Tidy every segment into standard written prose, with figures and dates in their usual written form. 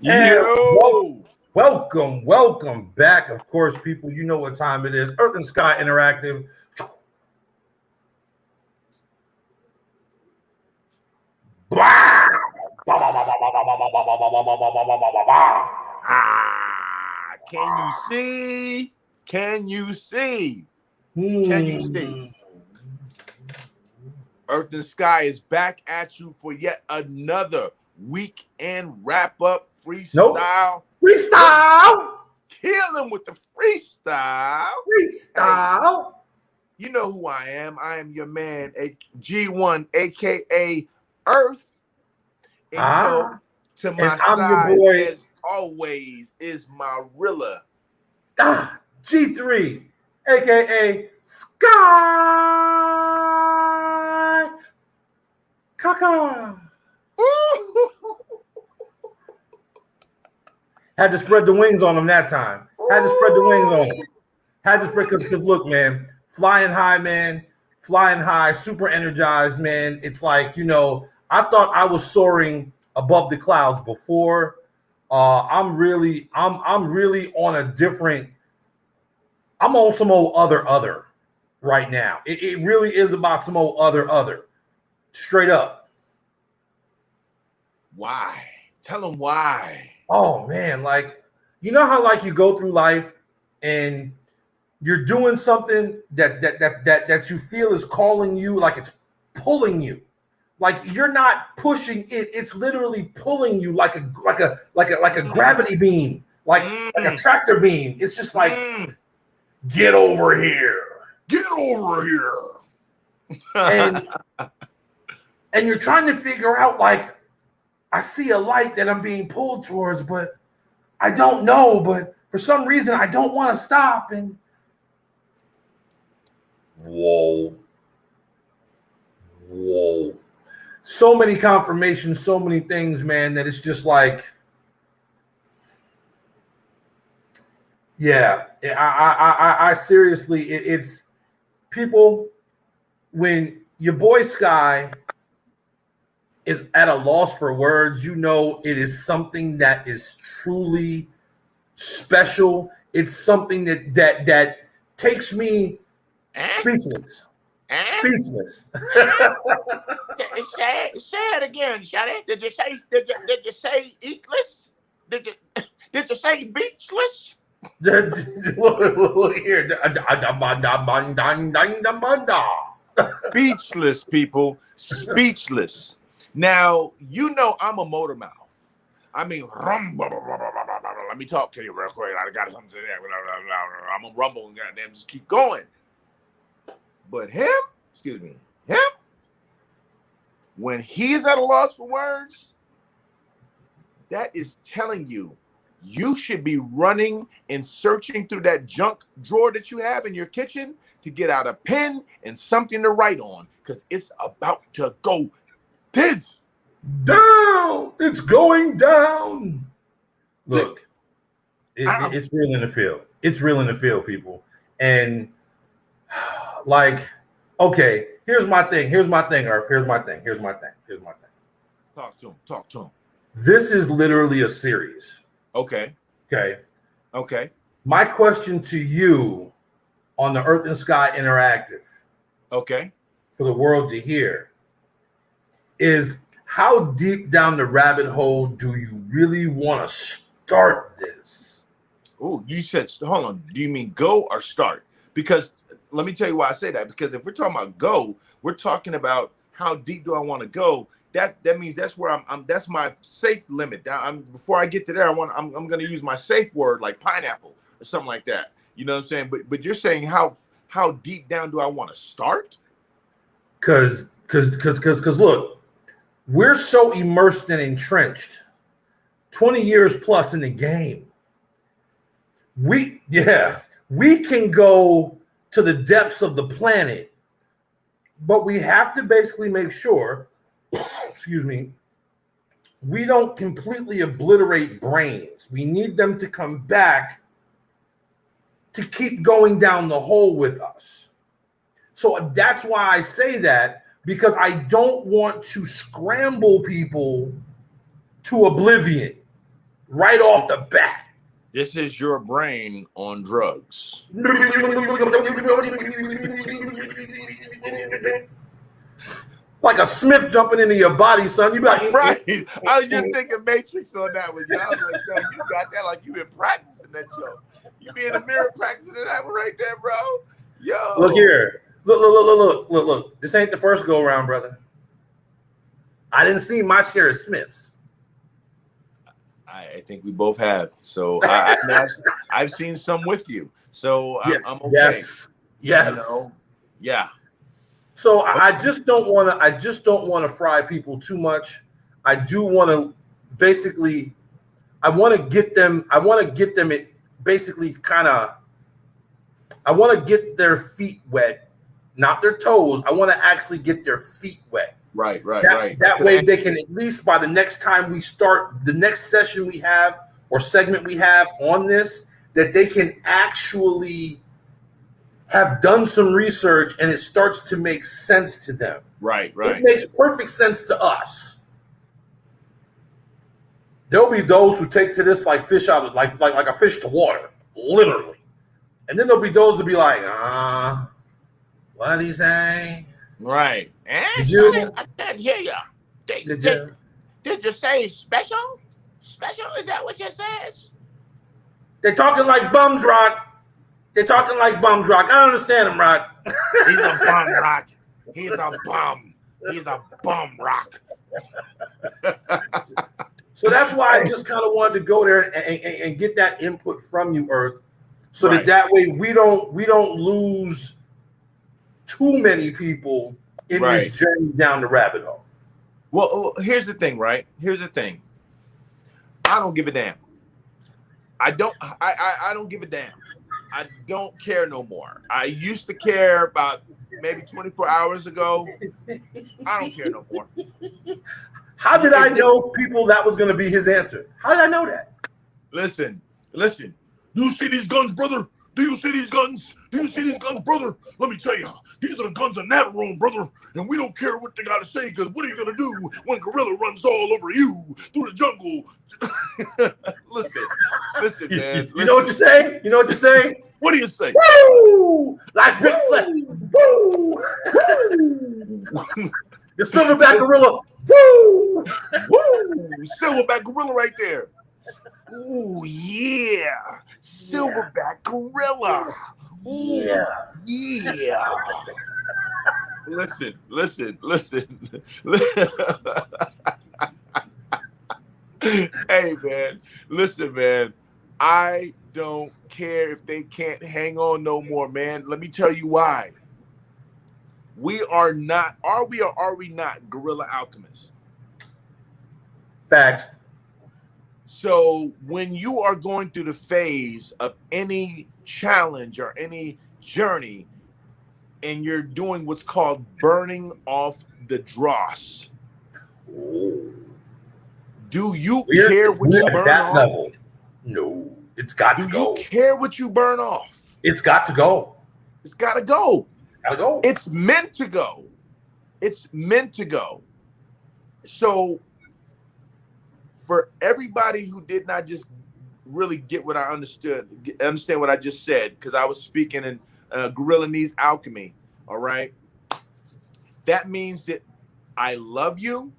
And Yo! welcome back. Of course, people, you know what time it is. Earth and Sky Interactive. Can you see? Can you see? Can you see? Earth and Sky is back at you for yet another weekend wrap-up freestyle. Freestyle. Kill him with the freestyle. Freestyle. Hey, you know who I am. I am your man, G1, aka Earth. And to my side, your boy, as always, is Marilla. G3, aka Sky. Kaka. Had to spread the wings on him that time. Had to spread the wings on him. Had to spread because look, man, flying high, man, flying high, super energized, man. It's like, you know, I thought I was soaring above the clouds before. I'm really on a different. I'm on some old other right now. It really is about some old other. Straight up. Why? Tell them why. Oh man, like, you know how like you go through life and you're doing something that you feel is calling you, like it's pulling you. Like you're not pushing it, it's literally pulling you like a gravity beam, like a tractor beam. It's just like get over here. Get over here. and you're trying to figure out, like, I see a light that I'm being pulled towards, but I don't know. But for some reason, I don't want to stop. And whoa. So many confirmations, so many things, man, that it's just like, yeah, I seriously, it's people, when your boy Sky is at a loss for words, you know it is something that is truly special. It's something that takes me speechless. Speechless. Say it again, Shadi. Did you say eatless? Did you say beachless? Look here. Speechless, people. Speechless. Now, you know I'm a motor mouth. I mean, let me talk to you real quick. I got something to say. I'm a rumble and goddamn just keep going. But him, when he's at a loss for words, that is telling you should be running and searching through that junk drawer that you have in your kitchen to get out a pen and something to write on, because it's about to go down. It's going down. Look, it's real in the field. It's real in the field, people. And like, okay, here's my thing, Earth. Here's my thing. Talk to him. This is literally a series. Okay. My question to you on the Earth and Sky Interactive, okay, for the world to hear, is how deep down the rabbit hole do you really want to start this? Oh, you said, hold on. Do you mean go or start? Because let me tell you why I say that. Because if we're talking about go, we're talking about how deep do I want to go. That means that's where I'm that's my safe limit. Before I get to there, I'm going to use my safe word like pineapple or something like that. You know what I'm saying? But you're saying how deep down do I want to start? Because look, we're so immersed and entrenched, 20 years plus in the game. We can go to the depths of the planet, but we have to basically make sure, we don't completely obliterate brains. We need them to come back to keep going down the hole with us. So that's why I say that, because I don't want to scramble people to oblivion. right off the bat. This is your brain on drugs. Like a Smith jumping into your body, son. You be like, right. I was just thinking Matrix on that one. Yeah, I was like, yo, you got that like you've been practicing that joke. You be in the mirror practicing that one right there, bro. Yo. Look here. Look. This ain't the first go around, brother. I didn't see my share of Smiths. I think we both have. So I've seen some with you. So Yes, I'm okay. Yes. You know? Yeah. So I just don't want to. I just don't want to fry people too much. I do want to basically. I want to get them. I want to get them. It basically kind of. I want to get their feet wet, not their toes. I want to actually get their feet wet. Right. That way they can at least by the next time we start the next session we have or segment we have on this, that they can actually have done some research and it starts to make sense to them. Right. It makes perfect sense to us. There'll be those who take to this like fish out of like a fish to water, literally. And then there'll be those who be like, what he say? Right. Did you? I can't hear you. Did you say special? Special? Is that what you says? They're talking like bums, Rock. They're talking like bums, Rock. I don't understand him, Rock. He's a bum, Rock. He's a bum. He's a bum, Rock. So that's why I just kind of wanted to go there and get that input from you, Earth, so that way we don't lose too many people in this journey down the rabbit hole. Well, here's the thing, right? Here's the thing. I don't give a damn. I don't give a damn. I don't care no more. I used to care about maybe 24 hours ago. I don't care no more. How did I know, people, that was going to be his answer? How did I know that? Listen. Do you see these guns, brother? Do you see these guns? Do you see these guns, brother? Let me tell you, these are the guns in that room, brother. And we don't care what they got to say, because what are you going to do when gorilla runs all over you through the jungle? Listen, man. You know what you say? You know what you say? What do you say? Woo! Like Ric Flair. Woo! The silverback gorilla. Woo! Woo! Silverback gorilla right there. Ooh, yeah. Silverback gorilla. Ooh, yeah. Listen. Hey, man. Listen, man. I don't care if they can't hang on no more, man. Let me tell you why. We are not, are we or are we not guerrilla alchemists? Facts. So when you are going through the phase of any challenge or any journey and you're doing what's called burning off the dross, do you care what you burn off? Level. No, it's got to go. Do you care what you burn off? It's got to go. It's got to go. Gotta go. It's meant to go. It's meant to go. So for everybody who did not just really get what I understand what I just said, because I was speaking in Gorilla Needs Alchemy, all right? That means that I love you,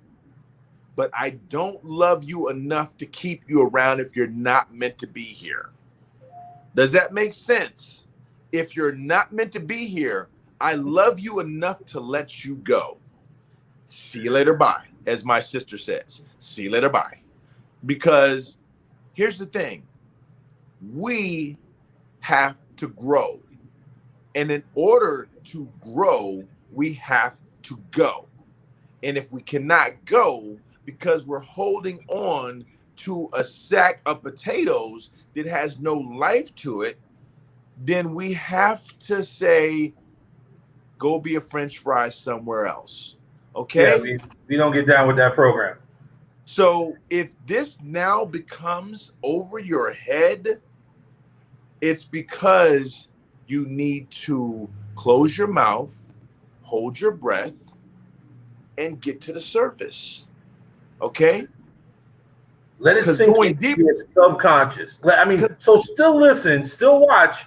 but I don't love you enough to keep you around if you're not meant to be here. Does that make sense? If you're not meant to be here, I love you enough to let you go. See you later, bye, as my sister says. See you later, bye. Because here's the thing. We have to grow. And in order to grow, we have to go. And if we cannot go because we're holding on to a sack of potatoes that has no life to it, then we have to say, go be a French fry somewhere else. Okay? Yeah, we don't get down with that program. So if this now becomes over your head, it's because you need to close your mouth, hold your breath, and get to the surface. Okay? Let it sink going into deep, your subconscious. So still listen, still watch,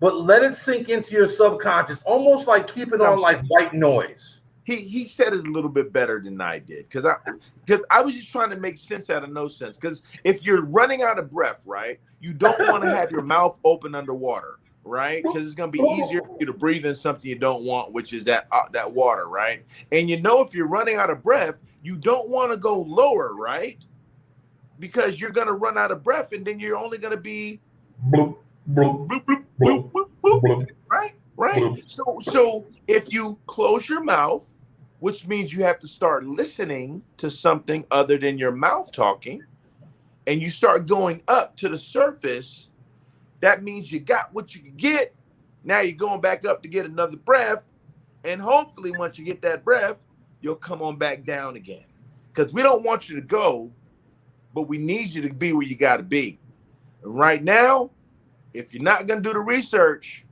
but let it sink into your subconscious, almost like keep it on like white noise. He said it a little bit better than I did, because I was just trying to make sense out of no sense. Because if you're running out of breath, right, you don't want to have your mouth open underwater, right? Because it's gonna be easier for you to breathe in something you don't want, which is that water, right? And if you're running out of breath, you don't want to go lower, right? Because you're gonna run out of breath, and then you're only gonna be bloop, bloop, bloop, bloop, bloop, bloop, bloop, bloop, right? bloop. So if you close your mouth, which means you have to start listening to something other than your mouth talking, and you start going up to the surface, that means you got what you can get. Now you're going back up to get another breath, and hopefully once you get that breath, you'll come on back down again. Because we don't want you to go, but we need you to be where you got to be. And right now, if you're not going to do the research,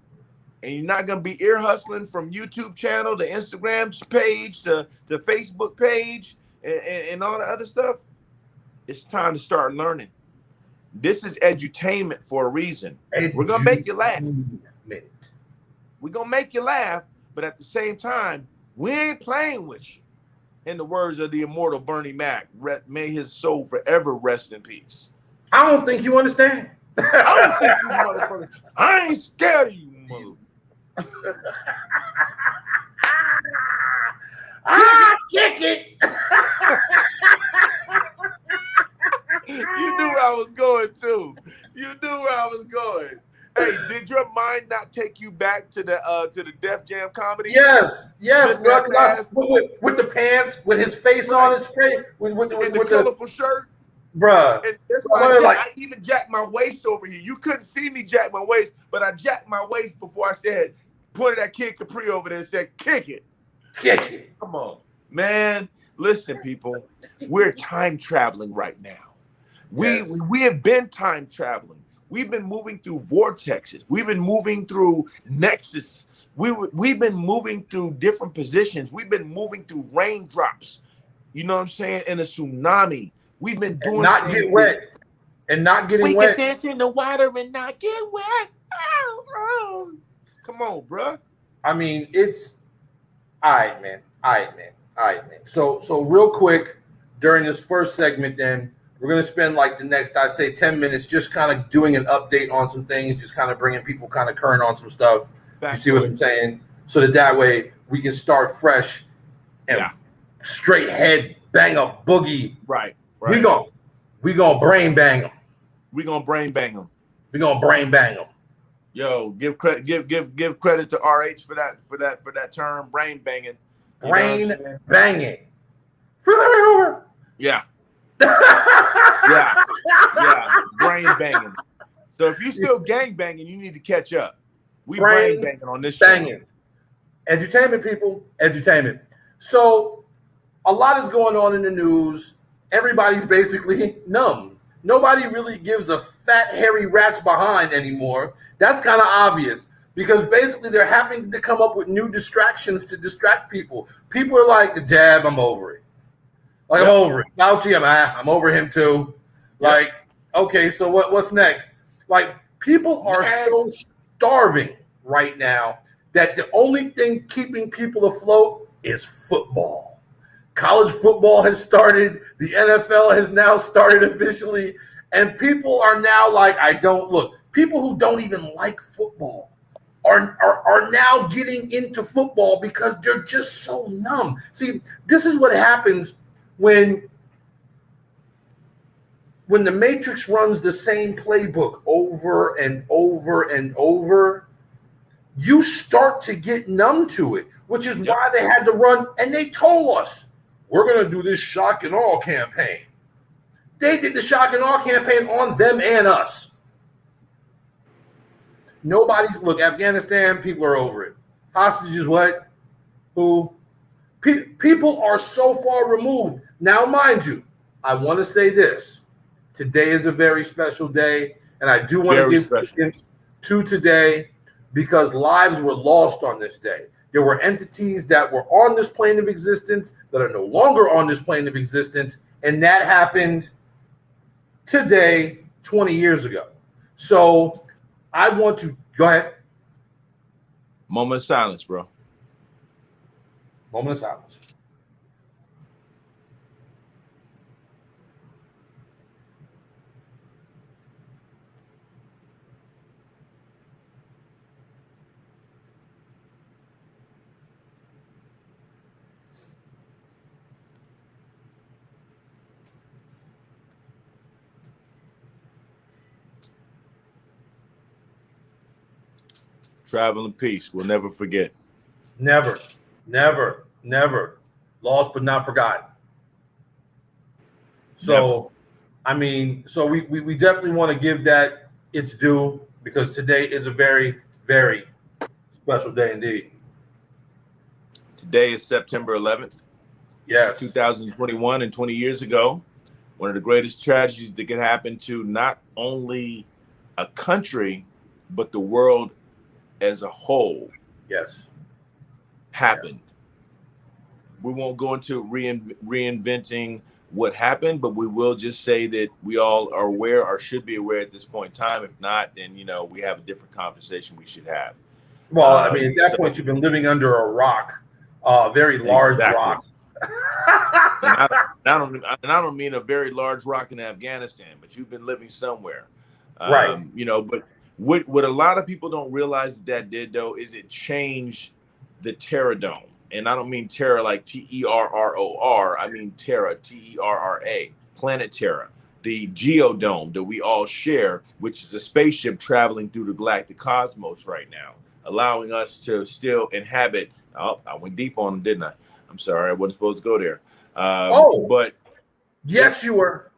and you're not going to be ear hustling from YouTube channel to Instagram page to the Facebook page and all the other stuff, it's time to start learning. This is edutainment for a reason. We're going to make you laugh. We're going to make you laugh, but at the same time, we ain't playing with you. In the words of the immortal Bernie Mac, may his soul forever rest in peace. I don't think you understand. I don't think you motherfuckers. I ain't scared of you, motherfucker. Kick it. You knew where I was going too. You knew where I was going. Hey, did your mind not take you back to the Def Jam comedy? Yes, bro. With the pants, with his face on his face, with the colorful shirt, bruh. And that's why I even jacked my waist over here. You couldn't see me jack my waist, but I jacked my waist before I said, pointed at Kid Capri over there and said, "Kick it, kick it." Come on, man. Listen, people, we're time traveling right now. We have been time traveling. We've been moving through vortexes. We've been moving through nexus. We've been moving through different positions. We've been moving through raindrops. You know what I'm saying? In a tsunaami. We've been doing and not get wet and not getting wet. We can dance in the water and not get wet. Oh. Come on, bruh. I mean, it's all right, man. So real quick during this first segment, then we're gonna spend like the next, I say, 10 minutes just kind of doing an update on some things, just kind of bringing people kind of current on some stuff. You see what I'm saying? So that way we can start fresh and straight head bang a boogie. Right. We gonna brain bang them. We gonna brain bang them. We gonna brain bang them. Yo, give credit to RH for that term, brain banging. Brain banging. Over. Yeah. Brain banging. So if you still gang banging, you need to catch up. We brain banging on this show. Edutainment, people. Edutainment. So a lot is going on in the news. Everybody's basically numb. Nobody really gives a fat, hairy rat's behind anymore. That's kind of obvious because basically they're having to come up with new distractions to distract people. People are like, the jab, I'm over it. I'm over it. Fauci, I'm over him too. Like, okay, so what's next? Like, people are so starving right now that the only thing keeping people afloat is football. College football has started. The NFL has now started officially. And people are now like, people who don't even like football are now getting into football because they're just so numb. See, this is what happens when the Matrix runs the same playbook over and over and over. You start to get numb to it, which is why they had to run. And they told us, we're going to do this shock and awe campaign. They did the shock and awe campaign on them and us. Afghanistan, people are over it. Hostages, what? Who? People are so far removed. Now, mind you, I want to say this. Today is a very special day, and I do want to give credence to today because lives were lost on this day. There were entities that were on this plane of existence that are no longer on this plane of existence, and that happened today 20 years ago. So I want to go ahead. Moment of silence, bro. Moment of silence. Travel in peace. We'll never forget. Never, never, never. Lost but not forgotten. So, Never. I mean, so we definitely want to give that its due because today is a very, very special day indeed. Today is September 11th, Yes. 2021, and 20 years ago, one of the greatest tragedies that could happen to not only a country, but the world as a whole Yes. happened. Yes. We won't go into reinventing what happened, but we will just say that we all are aware or should be aware at this point in time. If not, then, you know, we have a different conversation we should have. Well, I mean, at that point, you've been living under a rock, a very large rock. And I don't mean a very large rock in Afghanistan, but you've been living somewhere. Right. You know, but what a lot of people don't realize that did, though, is it changed the Terror Dome. And I don't mean terror like Terror. I mean Terra, Terra, planet Terra, the geodome that we all share, which is a spaceship traveling through the galactic cosmos right now, allowing us to still inhabit. Oh, I went deep on them, didn't I? I'm sorry, I wasn't supposed to go there. But yes, you were.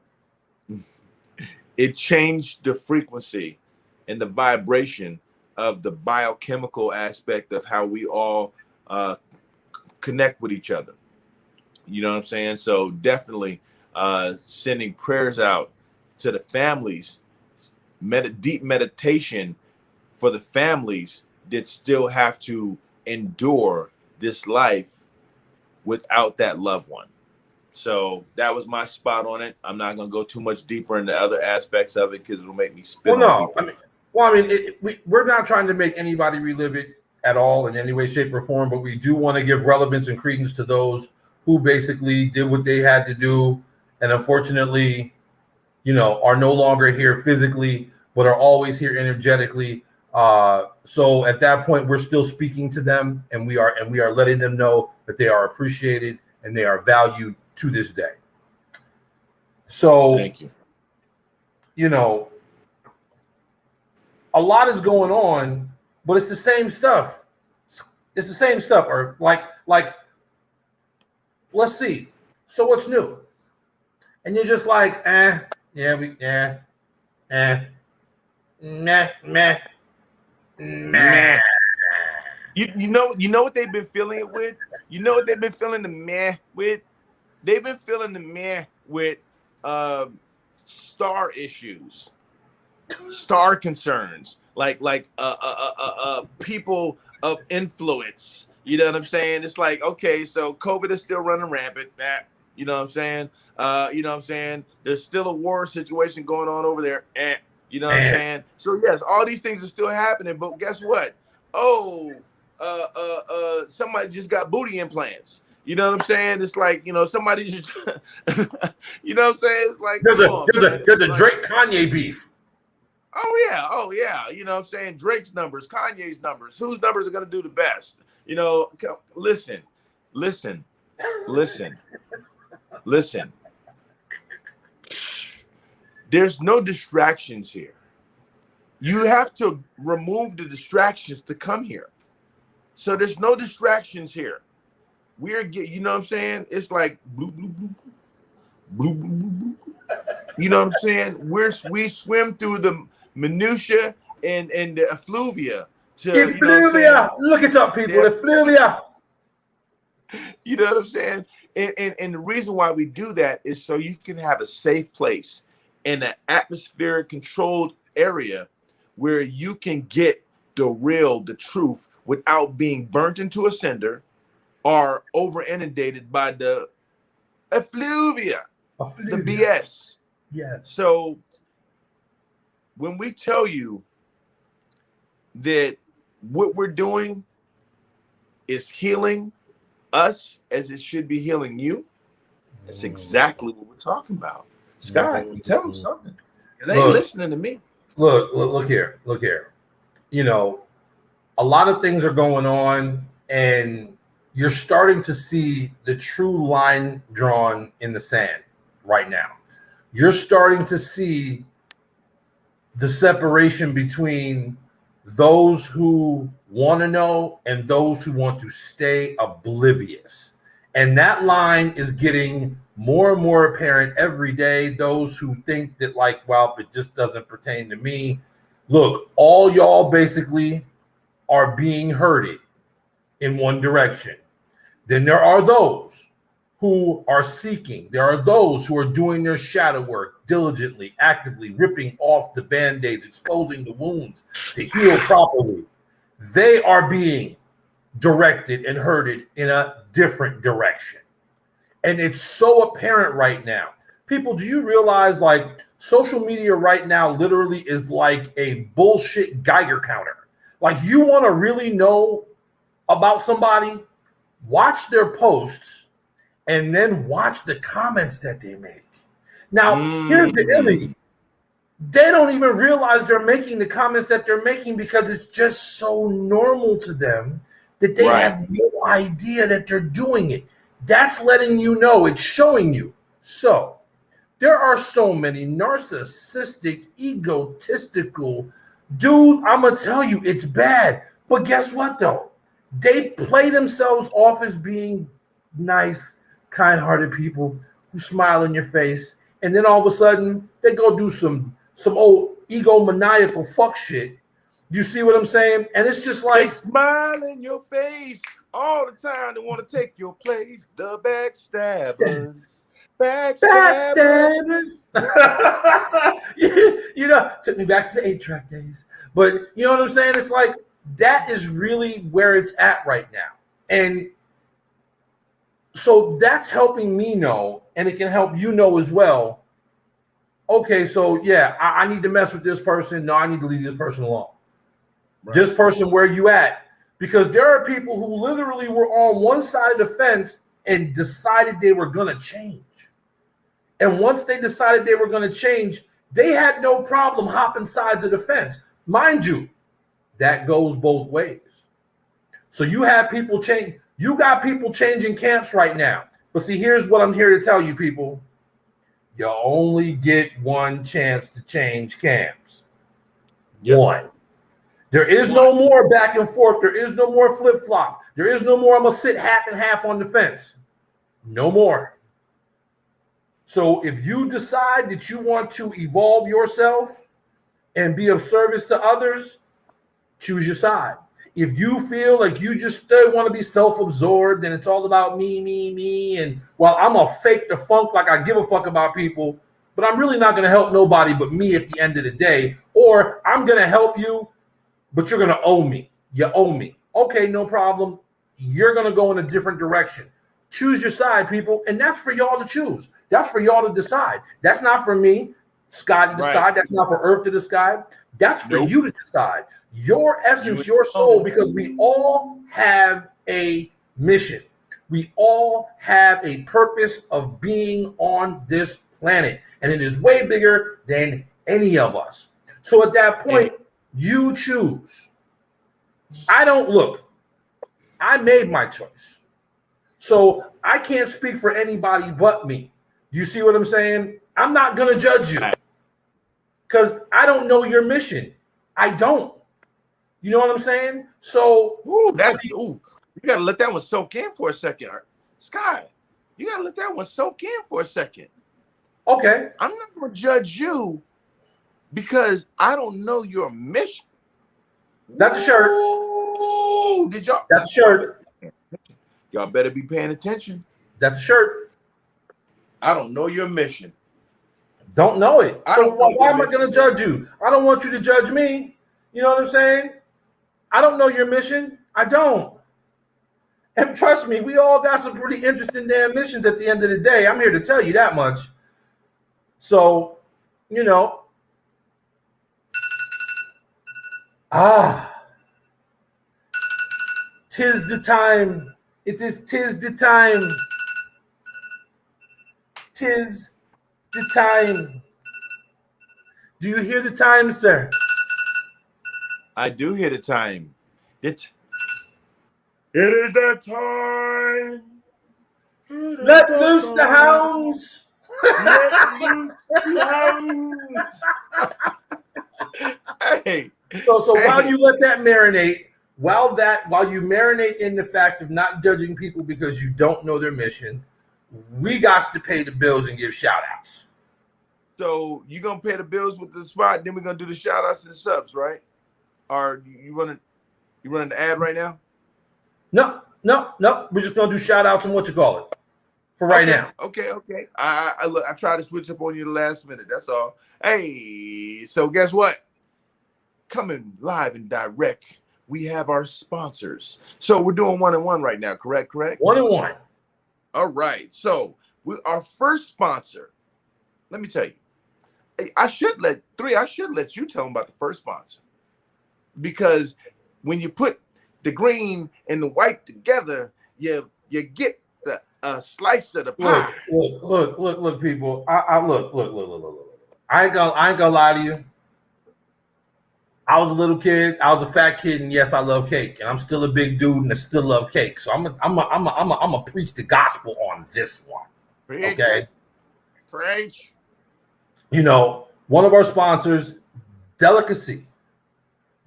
It changed the frequency and the vibration of the biochemical aspect of how we all connect with each other. You know what I'm saying? So definitely sending prayers out to the families, deep meditation for the families that still have to endure this life without that loved one. So that was my spot on it. I'm not going to go too much deeper into other aspects of it because it'll make me spit on people. We're not trying to make anybody relive it at all in any way, shape, or form, but we do want to give relevance and credence to those who basically did what they had to do, and unfortunately, you know, are no longer here physically, but are always here energetically. So at that point, we're still speaking to them, and we are letting them know that they are appreciated and they are valued to this day. So, thank you. You know, a lot is going on, but it's the same stuff. It's the same stuff. Or like, let's see. So what's new? And you're just like, meh, meh. You know what they've been feeling it with? You know what they've been feeling the meh with? They've been feeling the meh with star issues, star concerns, like people of influence. You know what I'm saying? It's like, okay, so COVID is still running rampant. You know what I'm saying? You know what I'm saying? There's still a war situation going on over there. You know what I'm saying? So yes, all these things are still happening, but guess what? Somebody just got booty implants. You know what I'm saying? It's like, you know, somebody just, you know what I'm saying? It's like, there's a Drake Kanye beef. Oh yeah. You know what I'm saying? Drake's numbers, Kanye's numbers. Whose numbers are going to do the best? You know, listen. There's no distractions here. You have to remove the distractions to come here. So there's no distractions here. You know what I'm saying? It's like blue, blue, blue, blue, blue, blue, blue. You know what I'm saying? We swim through the minutia and the effluvia. Effluvia. Look it up, people. Effluvia. You know what I'm saying? And the reason why we do that is so you can have a safe place in an atmospheric controlled area where you can get the truth without being burnt into a cinder or over inundated by the effluvia, the BS. Yes. So when we tell you that what we're doing is healing us as it should be healing you, that's exactly what we're talking about. Scott, tell them something. They ain't listening to me. Look here. You know, a lot of things are going on, and you're starting to see the true line drawn in the sand right now. You're starting to see the separation between those who want to know and those who want to stay oblivious. And that line is getting more and more apparent every day. Those who think that, like, well, it just doesn't pertain to me. Look, all y'all basically are being herded in one direction. Then there are those who are seeking. There are those who are doing their shadow work diligently, actively, ripping off the band-aids, exposing the wounds to heal properly. They are being directed and herded in a different direction. And it's so apparent right now. People, do you realize, like, social media right now literally is like a bullshit Geiger counter? Like, you want to really know about somebody, watch their posts and then watch the comments that they make. Now, here's the illy. They don't even realize they're making the comments that they're making because it's just so normal to them that they have no idea that they're doing it. That's letting you know, it's showing you. So, there are so many narcissistic, egotistical dude, I'm going to tell you, it's bad. But guess what, though? They play themselves off as being nice, kind-hearted people who smile in your face, and then all of a sudden they go do some old egomaniacal fuck shit. You see what I'm saying? And it's just like, they smile in your face all the time. They want to take your place. The backstabbers. Backstabbers. You know, took me back to the 8-track days. But you know what I'm saying? It's like, that is really where it's at right now. And so that's helping me know, and it can help you know as well. Okay, so yeah, I need to mess with this person. No, I need to leave this person alone. Right. This person, where you at? Because there are people who literally were on one side of the fence and decided they were going to change. And once they decided they were going to change, they had no problem hopping sides of the fence. Mind you, that goes both ways. So you have people change. You got people changing camps right now. But see, here's what I'm here to tell you, people. You only get one chance to change camps. Yep. One. There is no more back and forth. There is no more flip-flop. There is no more I'm going to sit half and half on the fence. No more. So if you decide that you want to evolve yourself and be of service to others, choose your side. If you feel like you just still want to be self-absorbed and it's all about me, and well, I'm going to fake the funk like I give a fuck about people, but I'm really not going to help nobody but me at the end of the day, or I'm going to help you, but you're going to owe me. You owe me. Okay, no problem. You're going to go in a different direction. Choose your side, people, and that's for y'all to choose. That's for y'all to decide. That's not for me, Scott, to decide. Right. That's not for Earth to decide. That's for you to decide. Your essence, your soul, because we all have a mission. We all have a purpose of being on this planet, and it is way bigger than any of us. So at that point, you choose. I don't look. I made my choice. So I can't speak for anybody but me. You see what I'm saying? I'm not going to judge you because I don't know your mission. I don't. You know what I'm saying? So you got to let that one soak in for a second. Scott, you got to let that one soak in for a second. Okay. I'm not going to judge you because I don't know your mission. That's a shirt. Ooh, did y'all? That's a shirt. Y'all better be paying attention. That's a shirt. I don't know your mission. Don't know it. So why am I going to judge you? I don't want you to judge me. You know what I'm saying? I don't know your mission. I don't. And trust me, we all got some pretty interesting damn missions at the end of the day. I'm here to tell you that much. So you know, ah, tis the time. It is tis the time. Tis the time. Do you hear the time, sir? I do hear the time. It is that time. Let loose the hounds. Let loose the hounds. Hey. So Hey. while you let that marinate, while you marinate in the fact of not judging people because you don't know their mission, we got to pay the bills and give shout outs. So you're gonna pay the bills with the spot, then we're gonna do the shout outs and the subs, right? Or you running the ad right now? No. We're just gonna do shout outs and what you call it for right now. Okay. I tried to switch up on you the last minute. That's all. Hey, so guess what? Coming live and direct, we have our sponsors. So we're doing 1-on-1 right now, correct? 1-on-1. All right. So our first sponsor. Let me tell you. I should let you tell them about the first sponsor, because when you put the green and the white together, you get the slice of the pie. Look, people. Look. I ain't gonna lie to you. I was a little kid. I was a fat kid, and yes, I love cake, and I'm still a big dude, and I still love cake. So I'm a preach the gospel on this one. Okay. Preach. You know, one of our sponsors, Delicacy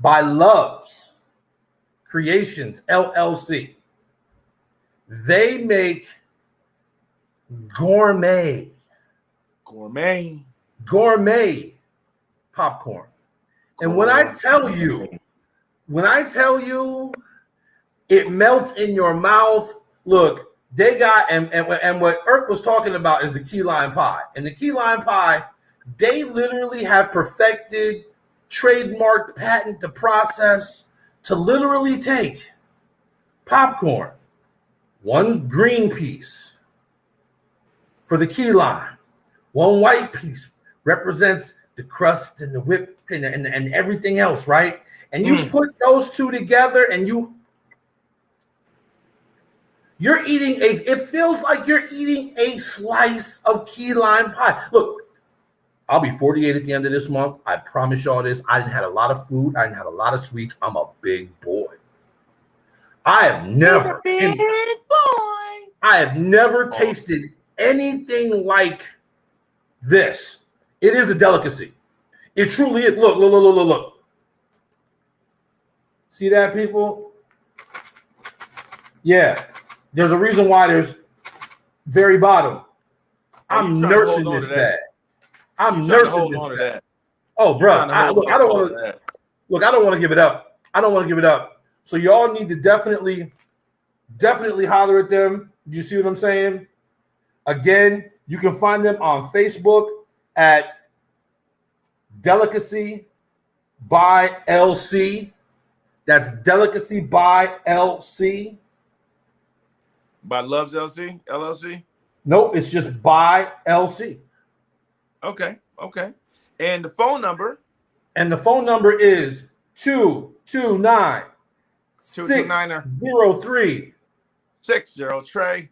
by Loves Creations LLC. They make gourmet popcorn. And when I tell you, it melts in your mouth. Look, they got and what Irk was talking about is the key lime pie. And the key lime pie, they literally have perfected, trademarked, patent the process to literally take popcorn, one green piece for the key lime, one white piece represents the crust and the whip and everything else, right? And you put those two together and you're eating it feels like you're eating a slice of key lime pie. Look, I'll be 48 at the end of this month. I promise y'all this. I didn't have a lot of food. I didn't have a lot of sweets. I'm a big boy. I have never tasted anything like this. It is a delicacy. It truly is. Look. See that, people? Yeah. There's a reason why there's very bottom. I'm nursing this bag. I'm nursing this bag. Oh, bro. I don't want to give it up. I don't want to give it up. So y'all need to definitely holler at them. You see what I'm saying? Again, you can find them on Facebook at Delicacy by LC. That's Delicacy by LC. By Loves LLC? Nope, it's just by LC. Okay. And the phone number? And the phone number is 229 603 60 Trey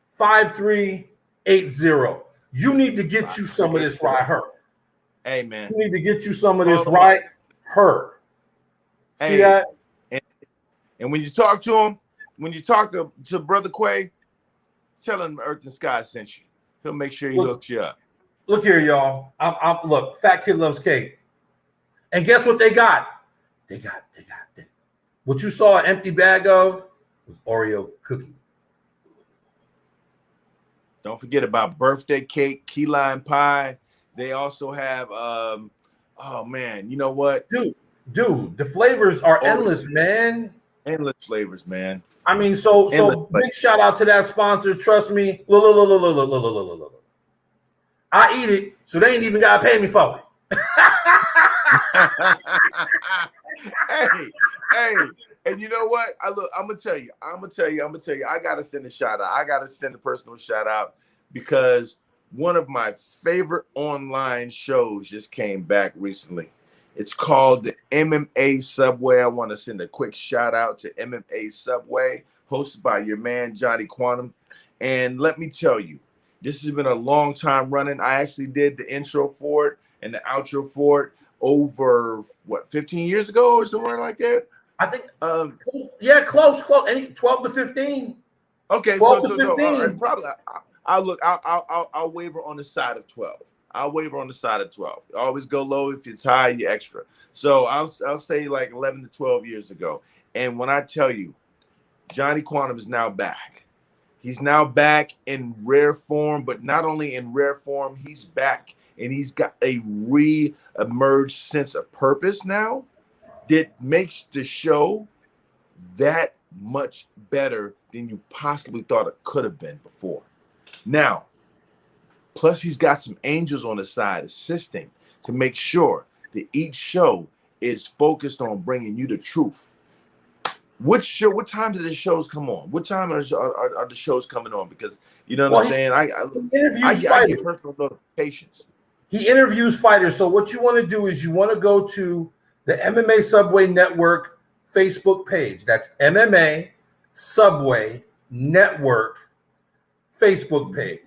5380. You need to get you some of this right here. Hey, man. You need to get you some of this right here. See that? And when you talk to him, when you talk to Brother Quay, tell him Earth and Sky sent you. He'll make sure he hooks you up. Look here, y'all. Look, Fat Kid Loves Cake. And guess what they got? They got what you saw an empty bag of was Oreo cookie. Don't forget about birthday cake, key lime pie. They also have oh man, you know what? Dude, the flavors are endless, man. Endless flavors, man. I mean, so big shout out to that sponsor. Trust me. Look. I eat it, so they ain't even gotta pay me for it. Hey, and you know what? I'm gonna tell you. I gotta send a shout out. I gotta send a personal shout out because one of my favorite online shows just came back recently. It's called the MMA Subway. I want to send a quick shout out to MMA Subway, hosted by your man Johnny Quantum. And let me tell you, this has been a long time running. I actually did the intro for it and the outro for it over 15 years ago or somewhere like that. I think yeah, close. Any 12 to 15. Okay, 12 so, to so 15. probably I'll waver on the side of 12. I'll waver on the side of 12. Always go low. If it's high, you extra. So I'll say like 11 to 12 years ago. And when I tell you, Johnny Quantum is now back. He's now back in rare form, but not only in rare form, he's back and he's got a re-emerged sense of purpose now that makes the show that much better than you possibly thought it could have been before. Now, plus he's got some angels on the side assisting to make sure that each show is focused on bringing you the truth. What time do the shows come on? What time are the shows coming on? Because you know what I'm saying? I get personal notifications. He interviews fighters. So what you want to do is you want to go to the MMA Subway Network Facebook page. That's MMA Subway Network Facebook page.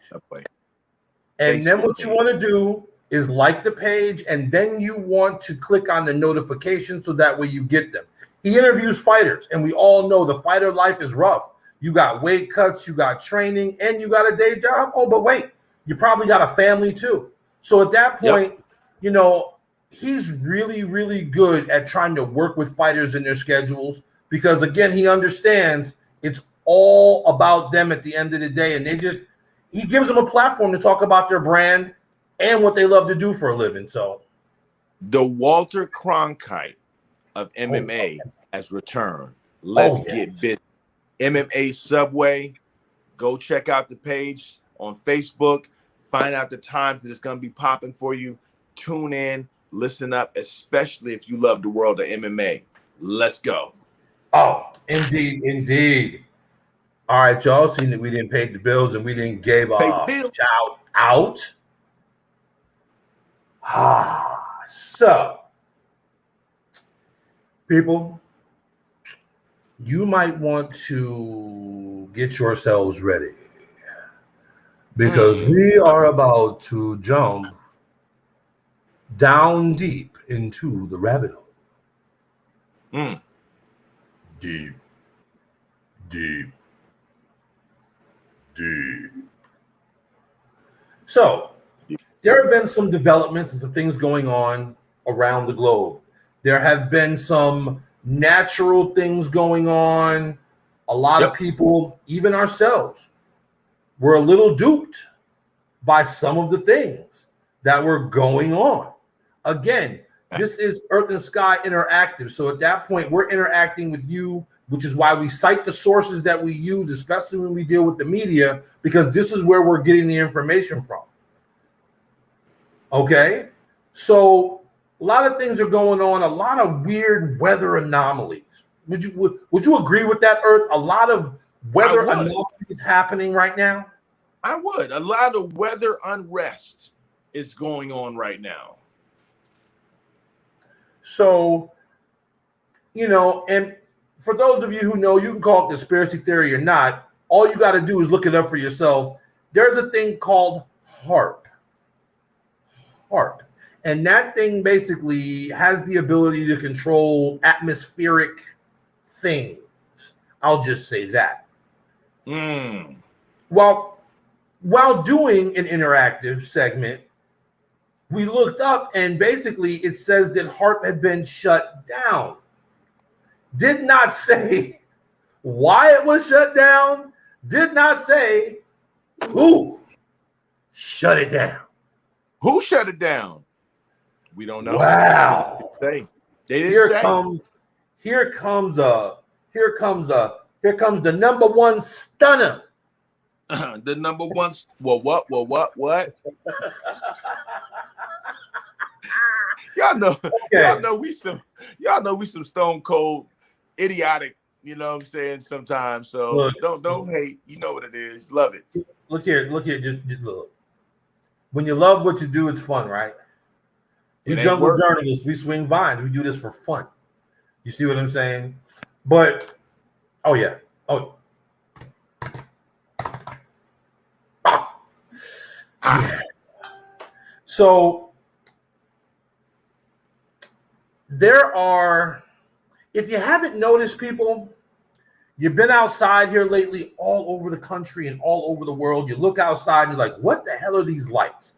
And then what you want to do is like the page, and then you want to click on the notification so that way you get them. He interviews fighters, and we all know the fighter life is rough. You got weight cuts, you got training, and you got a day job. Oh, but wait, you probably got a family too. So at that point, you know, he's really, really good at trying to work with fighters in their schedules because, again, he understands it's all about them at the end of the day. And he gives them a platform to talk about their brand and what they love to do for a living. So the Walter Cronkite of MMA has returned. Let's get busy. MMA Subway. Go check out the page on Facebook. Find out the times that it's going to be popping for you. Tune in, listen up, especially if you love the world of MMA. Let's go. Oh, indeed. All right, y'all seen that we didn't pay the bills and we didn't give a shout out. So, people, you might want to get yourselves ready because we are about to jump down deep into the rabbit hole. Deep. So, there have been some developments and some things going on around the globe. There have been some natural things going on. A lot of people, even ourselves, were a little duped by some of the things that were going on. Again, this is Earth and Sky Interactive. So at that point, we're interacting with you, which is why we cite the sources that we use, especially when we deal with the media, because this is where we're getting the information from. Okay? So a lot of things are going on, a lot of weird weather anomalies. Would you agree with that, Earth? A lot of weather anomalies happening right now? I would. A lot of weather unrest is going on right now. So, you know, and for those of you who know, you can call it conspiracy theory or not. All you got to do is look it up for yourself. There's a thing called HAARP. And that thing basically has the ability to control atmospheric things. I'll just say that. While doing an interactive segment, we looked up and basically it says that HAARP had been shut down. Did not say why it was shut down. Did not say who shut it down. Who shut it down? We don't know. Wow. They didn't say. Here comes the number one stunner. The number one. What? Y'all know. Y'all know we some stone cold, idiotic. You know what I'm saying? Sometimes. So don't hate. You know what it is. Love it. Look here. Just look. when you love what you do, it's fun, right? We It ain't jungle work. journalists, we swing vines. We do this for fun. You see what I'm saying? But, oh, yeah. Oh, yeah. So there are, if you haven't noticed, people, you've been outside here lately all over the country and all over the world. You look outside and you're like, what the hell are these lights?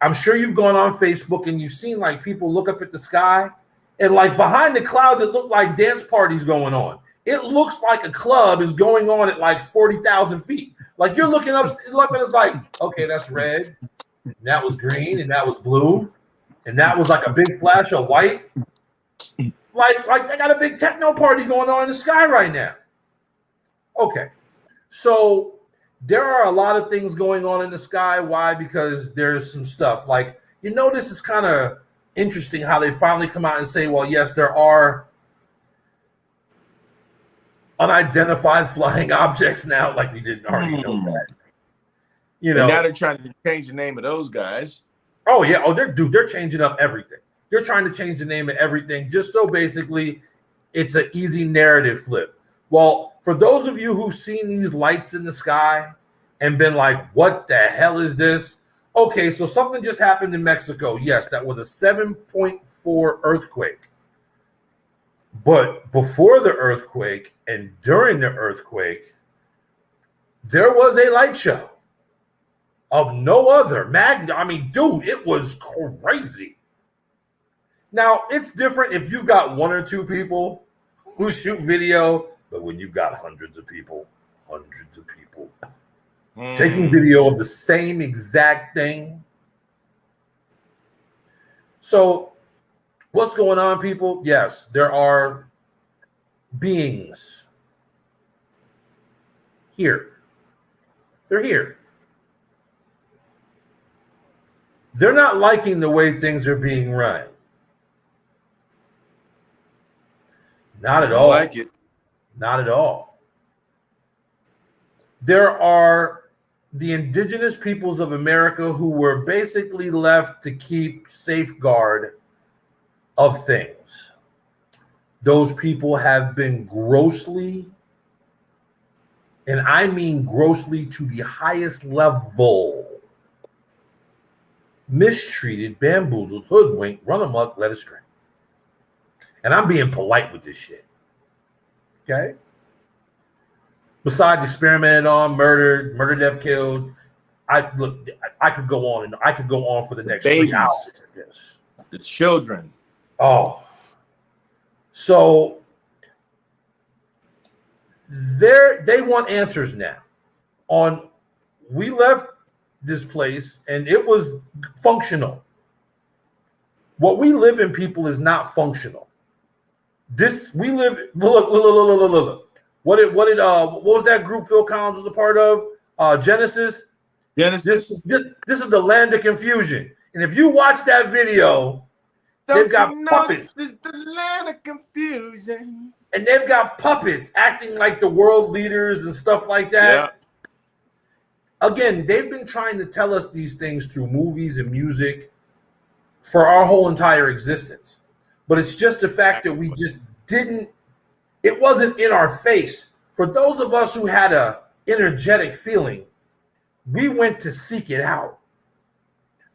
I'm sure you've gone on Facebook and you've seen like people look up at the sky and like behind the clouds, it look like dance parties going on. It looks like a club is going on at like 40,000 feet. Like you're looking up and it's like, okay, that's red. And that was green and that was blue. And that was like a big flash of white. Like they got a big techno party going on in the sky right now. Okay. So there are a lot of things going on in the sky. Why? Because there's some stuff like, this is kind of interesting how they finally come out and say, well, yes, there are unidentified flying objects now, like we didn't already know that. And now they're trying to change the name of those guys. Oh, yeah. Oh, they're changing up everything. They're trying to change the name of everything just so basically it's an easy narrative flip. Well, for those of you who've seen these lights in the sky and been like, what the hell is this? Okay, so something just happened in Mexico. Yes, that was a 7.4 earthquake. But before the earthquake and during the earthquake, there was a light show of no other magnitude. I mean, dude, it was crazy. Now, it's different if you got one or two people who shoot video, but when you've got hundreds of people taking video of the same exact thing. So, what's going on, people? Yes, there are beings here. They're here. They're not liking the way things are being run. Not at all. Like it. Not at all. There are the indigenous peoples of America who were basically left to keep safeguard of things. Those people have been grossly, and I mean grossly to the highest level, mistreated, bamboozled, hoodwinked, run amok, led astray. And I'm being polite with this shit. Okay? Besides experimented on, murdered, death, killed. I could go on and I could go on for the next 3 hours. Yes. The children. Oh. So they want answers now. We left this place and it was functional. What we live in, people, is not functional. Look. What was that group Phil Collins was a part of? Genesis. Genesis. This is the land of confusion. And if you watch that video, they've got puppets. This is the land of confusion. And they've got puppets acting like the world leaders and stuff like that. Yeah. Again, they've been trying to tell us these things through movies and music for our whole entire existence. But it's just the fact that we just didn't, it wasn't in our face. For those of us who had a energetic feeling, we went to seek it out.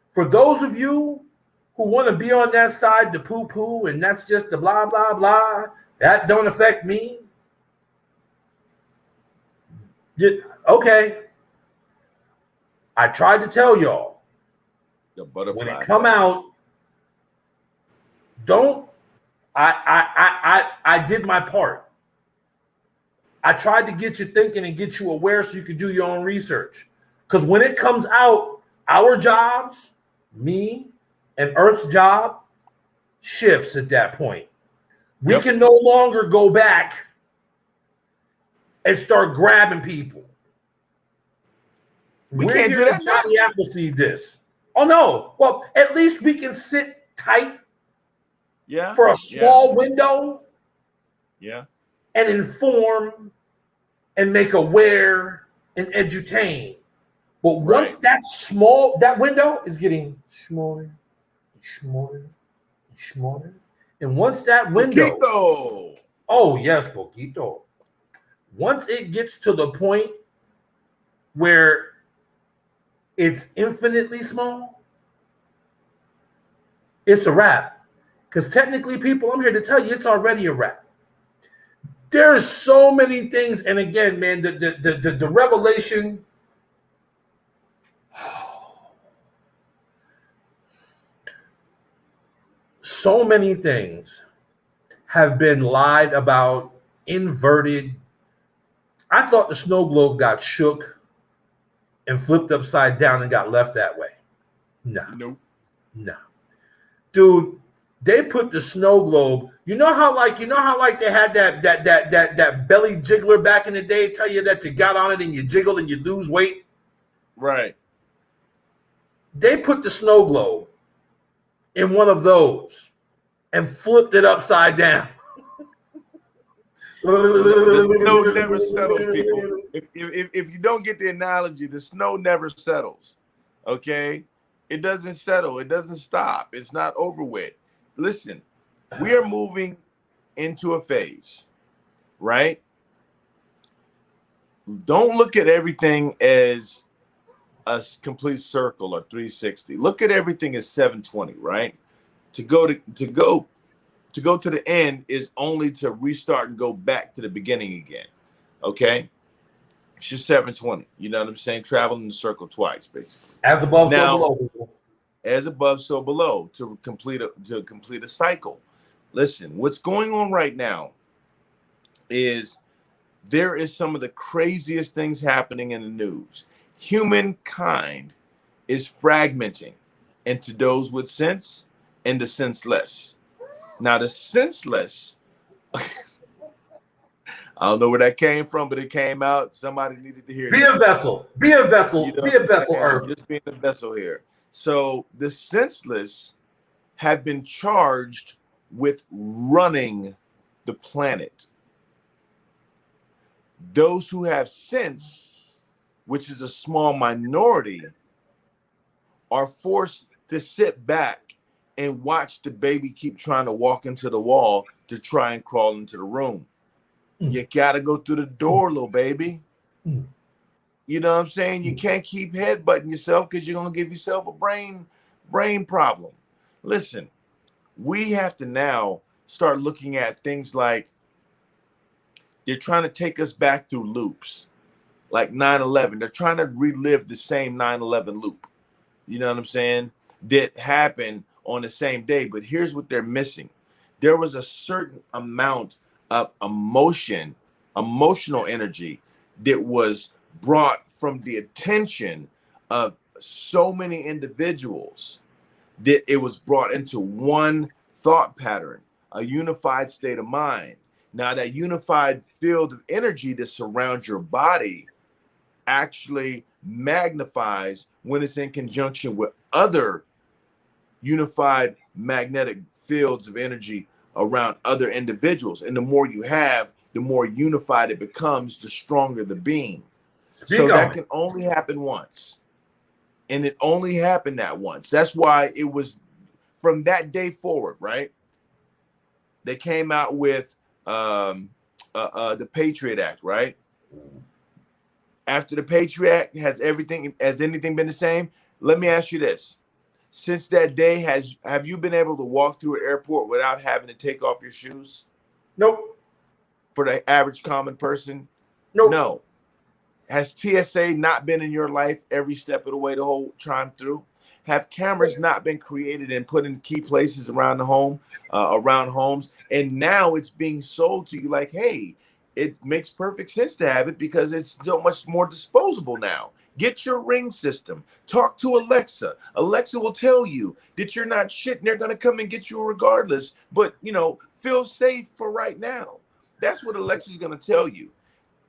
For those of you who want to be on that side, the poo-poo, and that's just the blah, blah, blah, that don't affect me. Okay. I tried to tell y'all. The butterfly. When it come out, don't. I did my part. I tried to get you thinking and get you aware so you could do your own research. Because when it comes out, our jobs, me and Earth's job, shifts at that point. We can no longer go back and start grabbing people. We're can't do that. Johnny Appleseed this. Oh no. Well, at least we can sit tight for a small window. Yeah. And inform and make aware and edutain. But once that window is getting smaller and smaller and smaller, and once that window, Poquito. oh yes, poquito. Once it gets to the point where it's infinitely small, it's a wrap. Because technically, people, I'm here to tell you, it's already a wrap. There's so many things, and again, man, the revelation. So many things have been lied about, inverted. I thought the snow globe got shook and flipped upside down and got left that way. No, Nope. no, dude. They put the snow globe. You know how like they had that belly jiggler back in the day. Tell you that you got on it and you jiggle and you lose weight. Right. They put the snow globe in one of those and flipped it upside down. The snow never settles, people. If you don't get the analogy, the snow never settles. Okay? It doesn't settle. It doesn't stop. It's not over with. Listen, we are moving into a phase, right? Don't look at everything as a complete circle or 360. Look at everything as 720, right? To go to the end is only to restart and go back to the beginning again. Okay? It's just 720. You know what I'm saying? Traveling in the circle twice, basically. As above, now, so below. As above, so below, to complete a cycle. Listen, what's going on right now is there is some of the craziest things happening in the news. Humankind is fragmenting into those with sense and the senseless. Now, the senseless, I don't know where that came from, but it came out. Somebody needed to hear it. Be a vessel. Be a vessel. You know, be a vessel, Earth. Just being a vessel here. So the senseless have been charged with running the planet. Those who have sense, which is a small minority, are forced to sit back and watch the baby keep trying to walk into the wall to try and crawl into the room. You got to go through the door, little baby. You know what I'm saying? You can't keep headbutting yourself because you're going to give yourself a brain problem. Listen, we have to now start looking at things like they're trying to take us back through loops, like 9/11. They're trying to relive the same 9/11 loop. You know what I'm saying? That happened on the same day. But here's what they're missing. There was a certain amount of emotional energy that was brought from the attention of so many individuals that it was brought into one thought pattern, a unified state of mind. Now, that unified field of energy that surrounds your body actually magnifies when it's in conjunction with other unified magnetic fields of energy around other individuals. And the more you have, the more unified it becomes, the stronger the being. So that can only happen once. And it only happened that once. That's why it was from that day forward, right? They came out with the Patriot Act, right? After the Patriot Act, has anything been the same? Let me ask you this. Since that day, have you been able to walk through an airport without having to take off your shoes? Nope. For the average common person? Nope. No. Has TSA not been in your life every step of the way the whole time through? Have cameras not been created and put in key places around the home, around homes? And now it's being sold to you like, hey, it makes perfect sense to have it because it's so much more disposable now. Get your Ring system. Talk to Alexa. Alexa will tell you that you're not shit and they're going to come and get you regardless. But, feel safe for right now. That's what Alexa's going to tell you.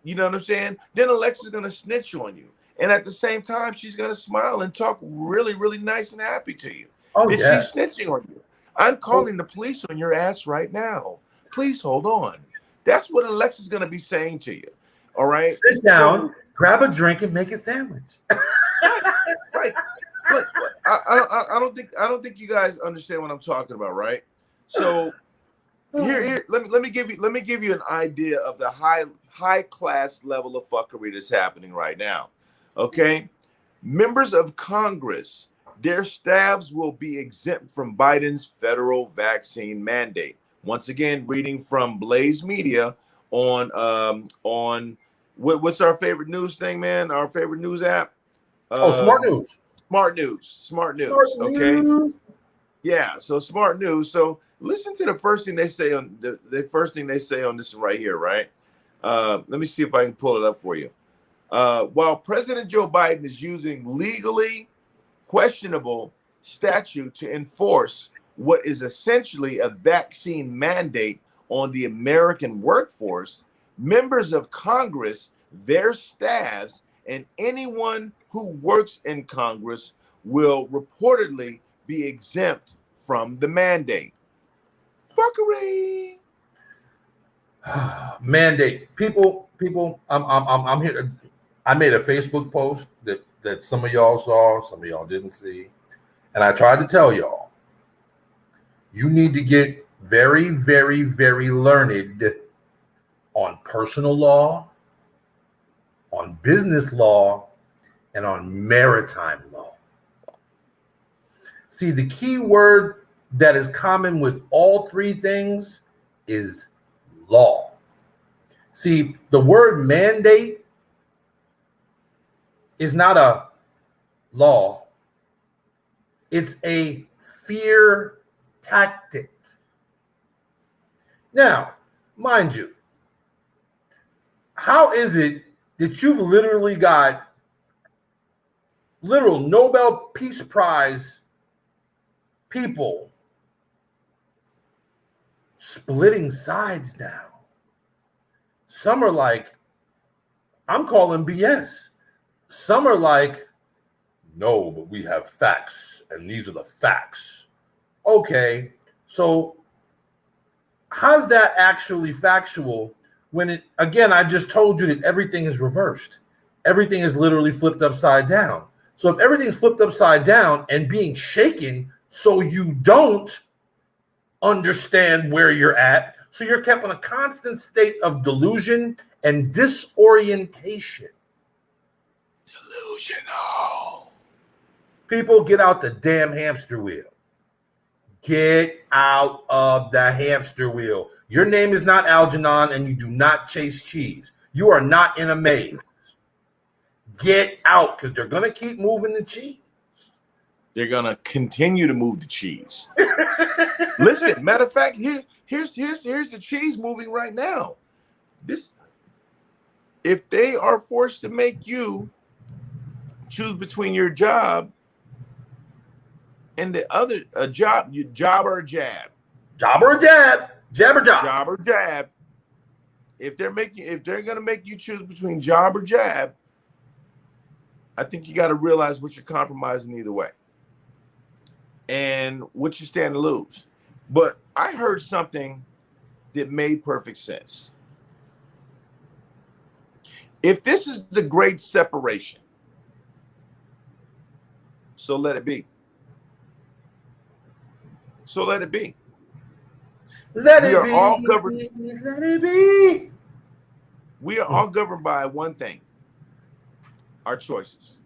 You know what I'm saying? Then Alexa's going to snitch on you. And at the same time, she's going to smile and talk really, really nice and happy to you. She's snitching on you. I'm calling the police on your ass right now. Please hold on. That's what Alexa's going to be saying to you. All right? Sit down, grab a drink, and make a sandwich. Right. Look, I don't think you guys understand what I'm talking about, right? So let me give you an idea of the high class level of fuckery that's happening right now. Okay, members of Congress, their staffs will be exempt from Biden's federal vaccine mandate. Once again, reading from Blaze Media on what's our favorite news thing, man? Our favorite news app. Oh, Smart News. Smart News. Smart Smart News. Okay. News. Yeah. So Smart News. So listen to the first thing they say on the first thing they say on this right here, right? Let me see if I can pull it up for you. While President Joe Biden is using legally questionable statute to enforce what is essentially a vaccine mandate on the American workforce, members of Congress, their staffs, and anyone who works in Congress will reportedly be exempt from the mandate. Fuckery. Mandate. People, I'm here. I made a Facebook post that some of y'all saw, some of y'all didn't see. And I tried to tell y'all, you need to get very, very, very learned on personal law, on business law, and on maritime law. See, the key word that is common with all three things is law. See, the word mandate is not a law. It's a fear tactic. Now, mind you, how is it that you've literally got literal Nobel Peace Prize people splitting sides now? Some are like, I'm calling BS. Some are like, no, but we have facts, and these are the facts. Okay, so how's that actually factual when it, again, I just told you that everything is reversed. Everything is literally flipped upside down. So if everything's flipped upside down and being shaken so you don't understand where you're at, so you're kept in a constant state of delusion and disorientation. Delusional. People, get out the damn hamster wheel. Get out of the hamster wheel. Your name is not Algernon, and you do not chase cheese. You are not in a maze. Get out, because they're going to keep moving the cheese. They're going to continue to move the cheese. Listen, matter of fact, here's the cheese moving right now. If they are forced to make you choose between your job and the other job or jab. Job or jab. Jab or job. Job or jab. If they're gonna make you choose between job or jab, I think you got to realize what you're compromising either way, and what you stand to lose. But I heard something that made perfect sense. If this is the great separation, so let it be. So let it be. Let it be. Let it be. We are all governed by one thing: our choices.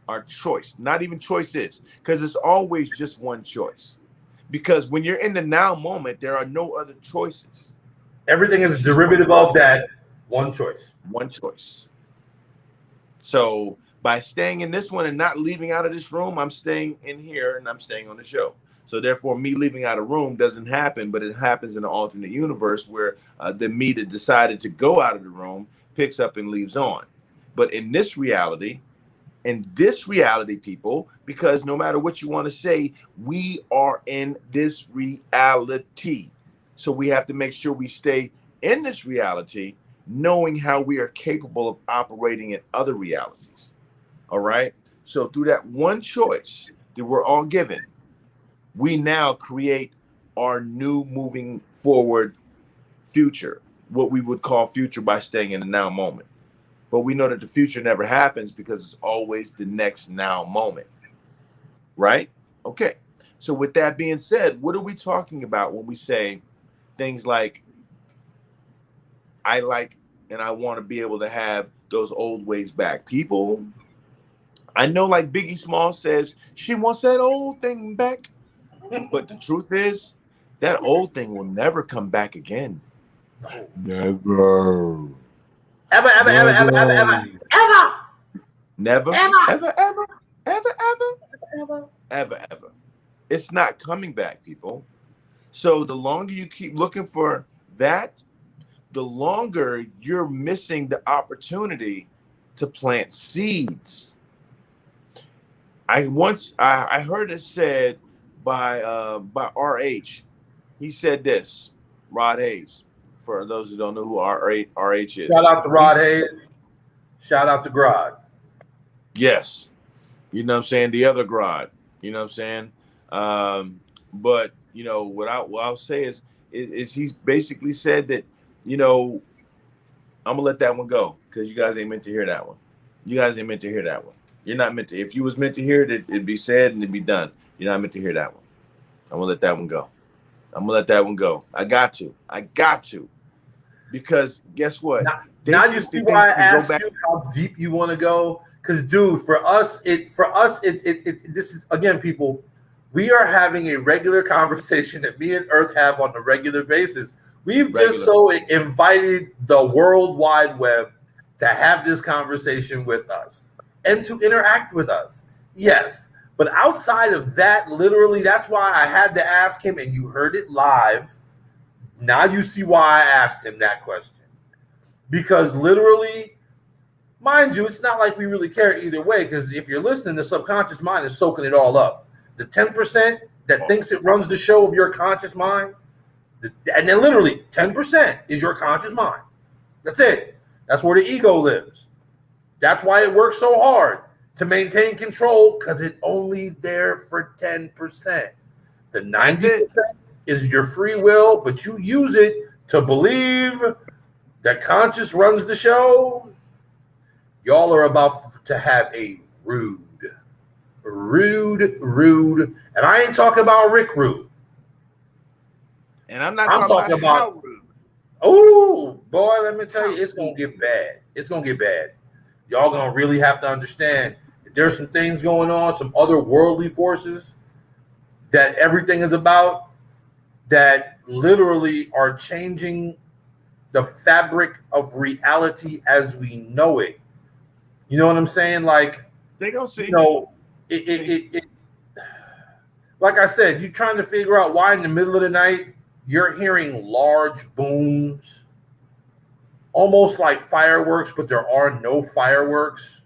Our choice. Not even choices, because it's always just one choice. Because when you're in the now moment, there are no other choices. Everything is a derivative of that one choice. One choice. So by staying in this one and not leaving out of this room, I'm staying in here and I'm staying on the show. So therefore, me leaving out of room doesn't happen, but it happens in an alternate universe where the me that decided to go out of the room picks up and leaves on. But in this reality, people, because no matter what you want to say, we are in this reality. So we have to make sure we stay in this reality, knowing how we are capable of operating in other realities. All right. So through that one choice that we're all given, we now create our new moving forward future, what we would call future, by staying in the now moment. but we know that the future never happens because it's always the next now moment, right? Okay. So with that being said, what are we talking about when we say things like I like and I want to be able to have those old ways back? People, I know, like Biggie Small says, she wants that old thing back. But the truth is, that old thing will never come back again. Never. Ever, ever, ever, ever, ever, ever, Never. ever, Never. ever, Ever, ever, ever, ever, ever. ever, ever. It's not coming back, people. So the longer you keep looking for that, the longer you're missing the opportunity to plant seeds. I heard it said by RH. He said this, Rod Hayes. For those who don't know who RH is, Shout out to Rod Hayes. Shout out to Grod. yes, you know what I'm saying, the other Grod. You know what I'm saying. But you know what I'll say is he's basically said that, you know, I'm gonna let that one go because you guys ain't meant to hear that one. You guys ain't meant to hear that one. You're not meant to. If you was meant to hear it, it'd be said and it'd be done. You're not meant to hear that one. I'm gonna let that one go. I'm gonna let that one go. I got to. Because guess what? Now you see why I asked you how deep you want to go. Because, dude, for us, this is, again, people, we are having a regular conversation that me and Earth have on a regular basis. We've just so invited the World Wide Web to have this conversation with us and to interact with us. Yes. But outside of that, literally, that's why I had to ask him, and you heard it live. Now you see why I asked him that question. Because literally, mind you, it's not like we really care either way, because if you're listening, the subconscious mind is soaking it all up. The 10% that thinks it runs the show of your conscious mind, and then literally 10% is your conscious mind. That's it. That's where the ego lives. That's why it works so hard to maintain control, because it's only there for 10%. The 90% is your free will, but you use it to believe that conscious runs the show. Y'all are about to have a rude, and I ain't talking about Rick Rude. And I'm talking about rude. Oh, boy, let me tell you, it's going to get bad. It's going to get bad. Y'all going to really have to understand that there's some things going on, some other worldly forces that everything is about that literally are changing the fabric of reality as we know it. You know what I'm saying? Like, they gonna see. You know, it like I said, you're trying to figure out why in the middle of the night you're hearing large booms, almost like fireworks, but there are no fireworks.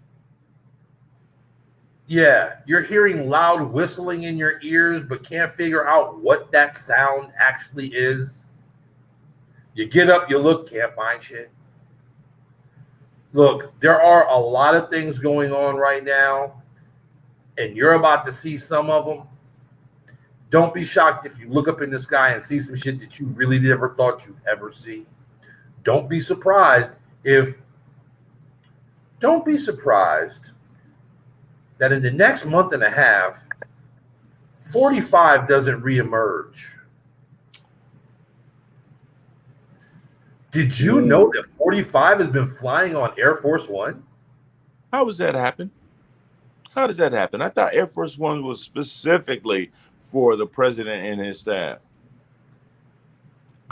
Yeah, you're hearing loud whistling in your ears, but can't figure out what that sound actually is. You get up, you look, can't find shit. Look, there are a lot of things going on right now, and you're about to see some of them. Don't be shocked if you look up in the sky and see some shit that you really never thought you'd ever see. Don't be surprised that in the next month and a half, 45 doesn't reemerge. Did you know that 45 has been flying on Air Force One? How does that happen? How does that happen? I thought Air Force One was specifically for the president and his staff.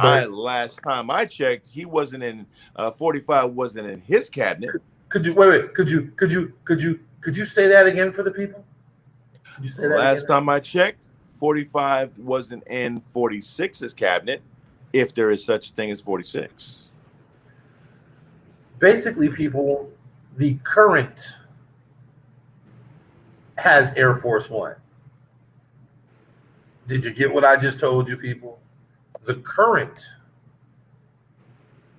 Last time I checked, he wasn't in 45 wasn't in his cabinet. Could you say that again for the people? Could you say that last time I checked, 45 wasn't in 46's cabinet, if there is such a thing as 46. Basically, people, the current has Air Force One. Did you get what I just told you, people? The current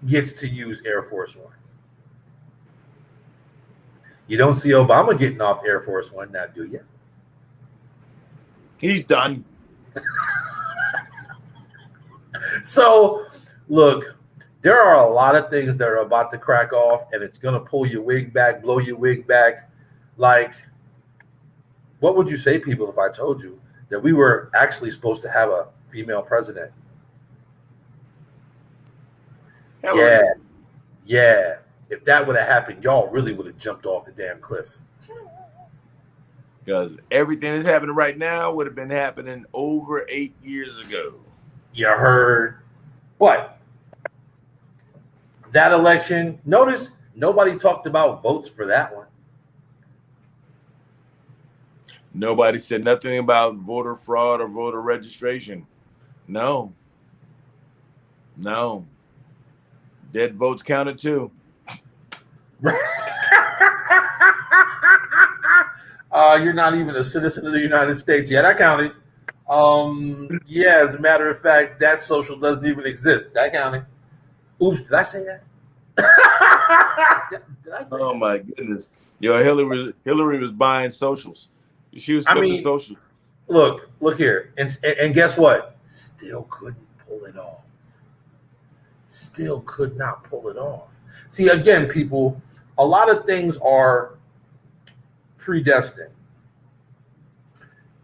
gets to use Air Force One. You don't see Obama getting off Air Force One now, do you? He's done. So, look, There are a lot of things that are about to crack off, and it's gonna pull your wig back, blow your wig back. Like, what would you say, people, if I told you that we were actually supposed to have a female president? Hillary. Yeah, yeah. If that would have happened, y'all really would have jumped off the damn cliff. Because everything that's happening right now would have been happening over 8 years ago. You heard. But that election, notice nobody talked about votes for that one. Nobody said nothing about voter fraud or voter registration. No. Dead votes counted too. You're not even a citizen of the United States. Yeah, that counted. Yeah, as a matter of fact, that social doesn't even exist. That counted. Oops, did I say that? Did I say Oh that? my goodness. Yo, Hillary was buying socials. She was flipping socials. Look here. And guess what? Still couldn't pull it off. Still could not pull it off. See, again, people, a lot of things are predestined.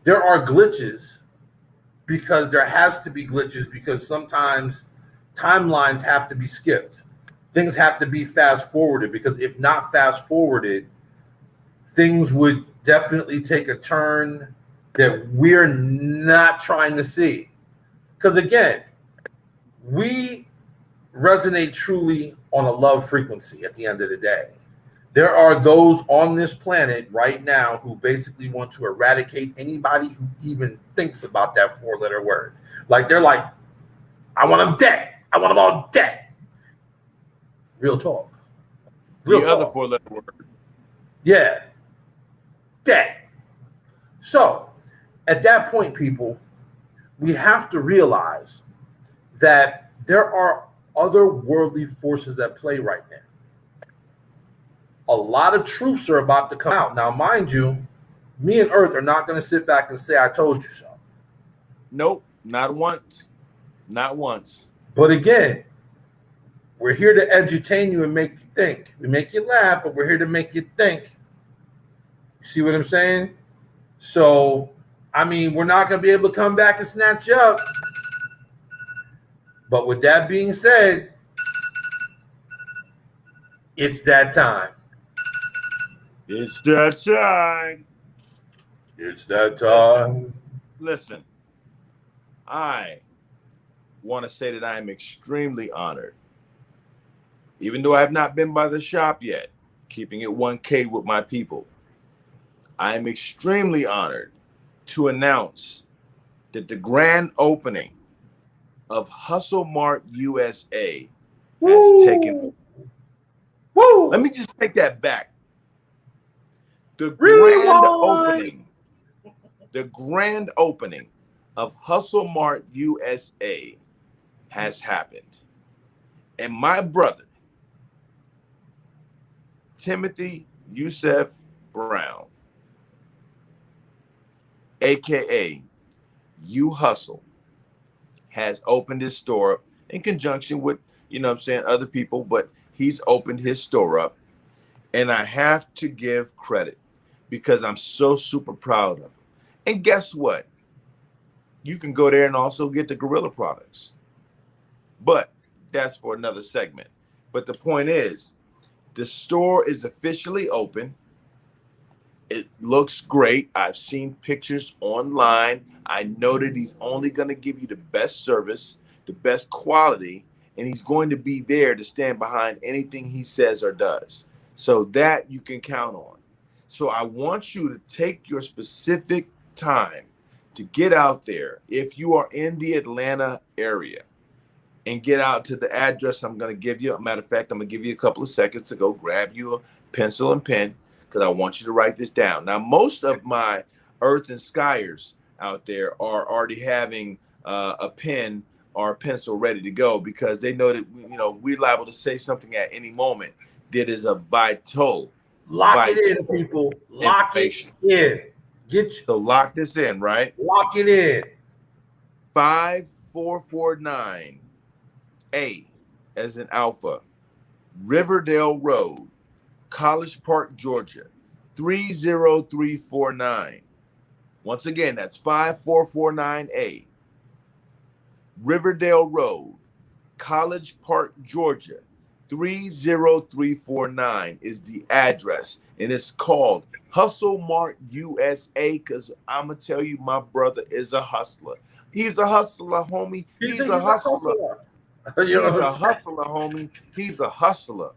There are glitches because there has to be glitches because sometimes timelines have to be skipped. Things have to be fast forwarded because if not fast forwarded, things would definitely take a turn that we're not trying to see. Because again, we resonate truly on a love frequency at the end of the day. There are those on this planet right now who basically want to eradicate anybody who even thinks about that 4-letter word. Like they're like, I want them dead. I want them all dead. Real talk. Real talk. Other 4-letter word. Yeah. Dead. So at that point, people, we have to realize that there are otherworldly forces at play right now. A lot of truths are about to come out. Now, mind you, me and Earth are not going to sit back and say, I told you so. Nope, not once. Not once. But again, we're here to edutain you and make you think. We make you laugh, but we're here to make you think. You see what I'm saying? So, I mean, we're not going to be able to come back and snatch you up. But with that being said, it's that time. It's that time. It's that time. Listen, I want to say that I am extremely honored. Even though I have not been by the shop yet, keeping it 1K with my people, I am extremely honored to announce that the grand opening of Hustle Mart USA has taken. Woo! Let me just take that back. The grand opening of Hustle Mart USA has happened. And my brother, Timothy Yusef Brown, aka You Hustle, has opened his store up in conjunction with, other people, but he's opened his store up. And I have to give credit because I'm so super proud of him. And guess what? You can go there and also get the Gorilla products. But that's for another segment. But the point is, the store is officially open. It looks great. I've seen pictures online. I know that he's only going to give you the best service, the best quality, and he's going to be there to stand behind anything he says or does. So that you can count on. So I want you to take your specific time to get out there if you are in the Atlanta area and get out to the address I'm going to give you. Matter of fact, I'm going to give you a couple of seconds to go grab you a pencil and pen because I want you to write this down. Now, most of my Earth and Skyers out there are already having a pen or a pencil ready to go because they know that we're liable to say something at any moment that is a vital. Lock it in, people. Lock it in. So lock this in, right? Lock it in. 5449 A as in Alpha, Riverdale Road, College Park, Georgia, 30349. Once again, that's 5449A. Riverdale Road, College Park, Georgia, 30349 is the address. And it's called Hustle Mart USA, because I'm going to tell you, my brother is a hustler. He's a hustler, homie. He's a hustler. He's a hustler, homie. He's a hustler.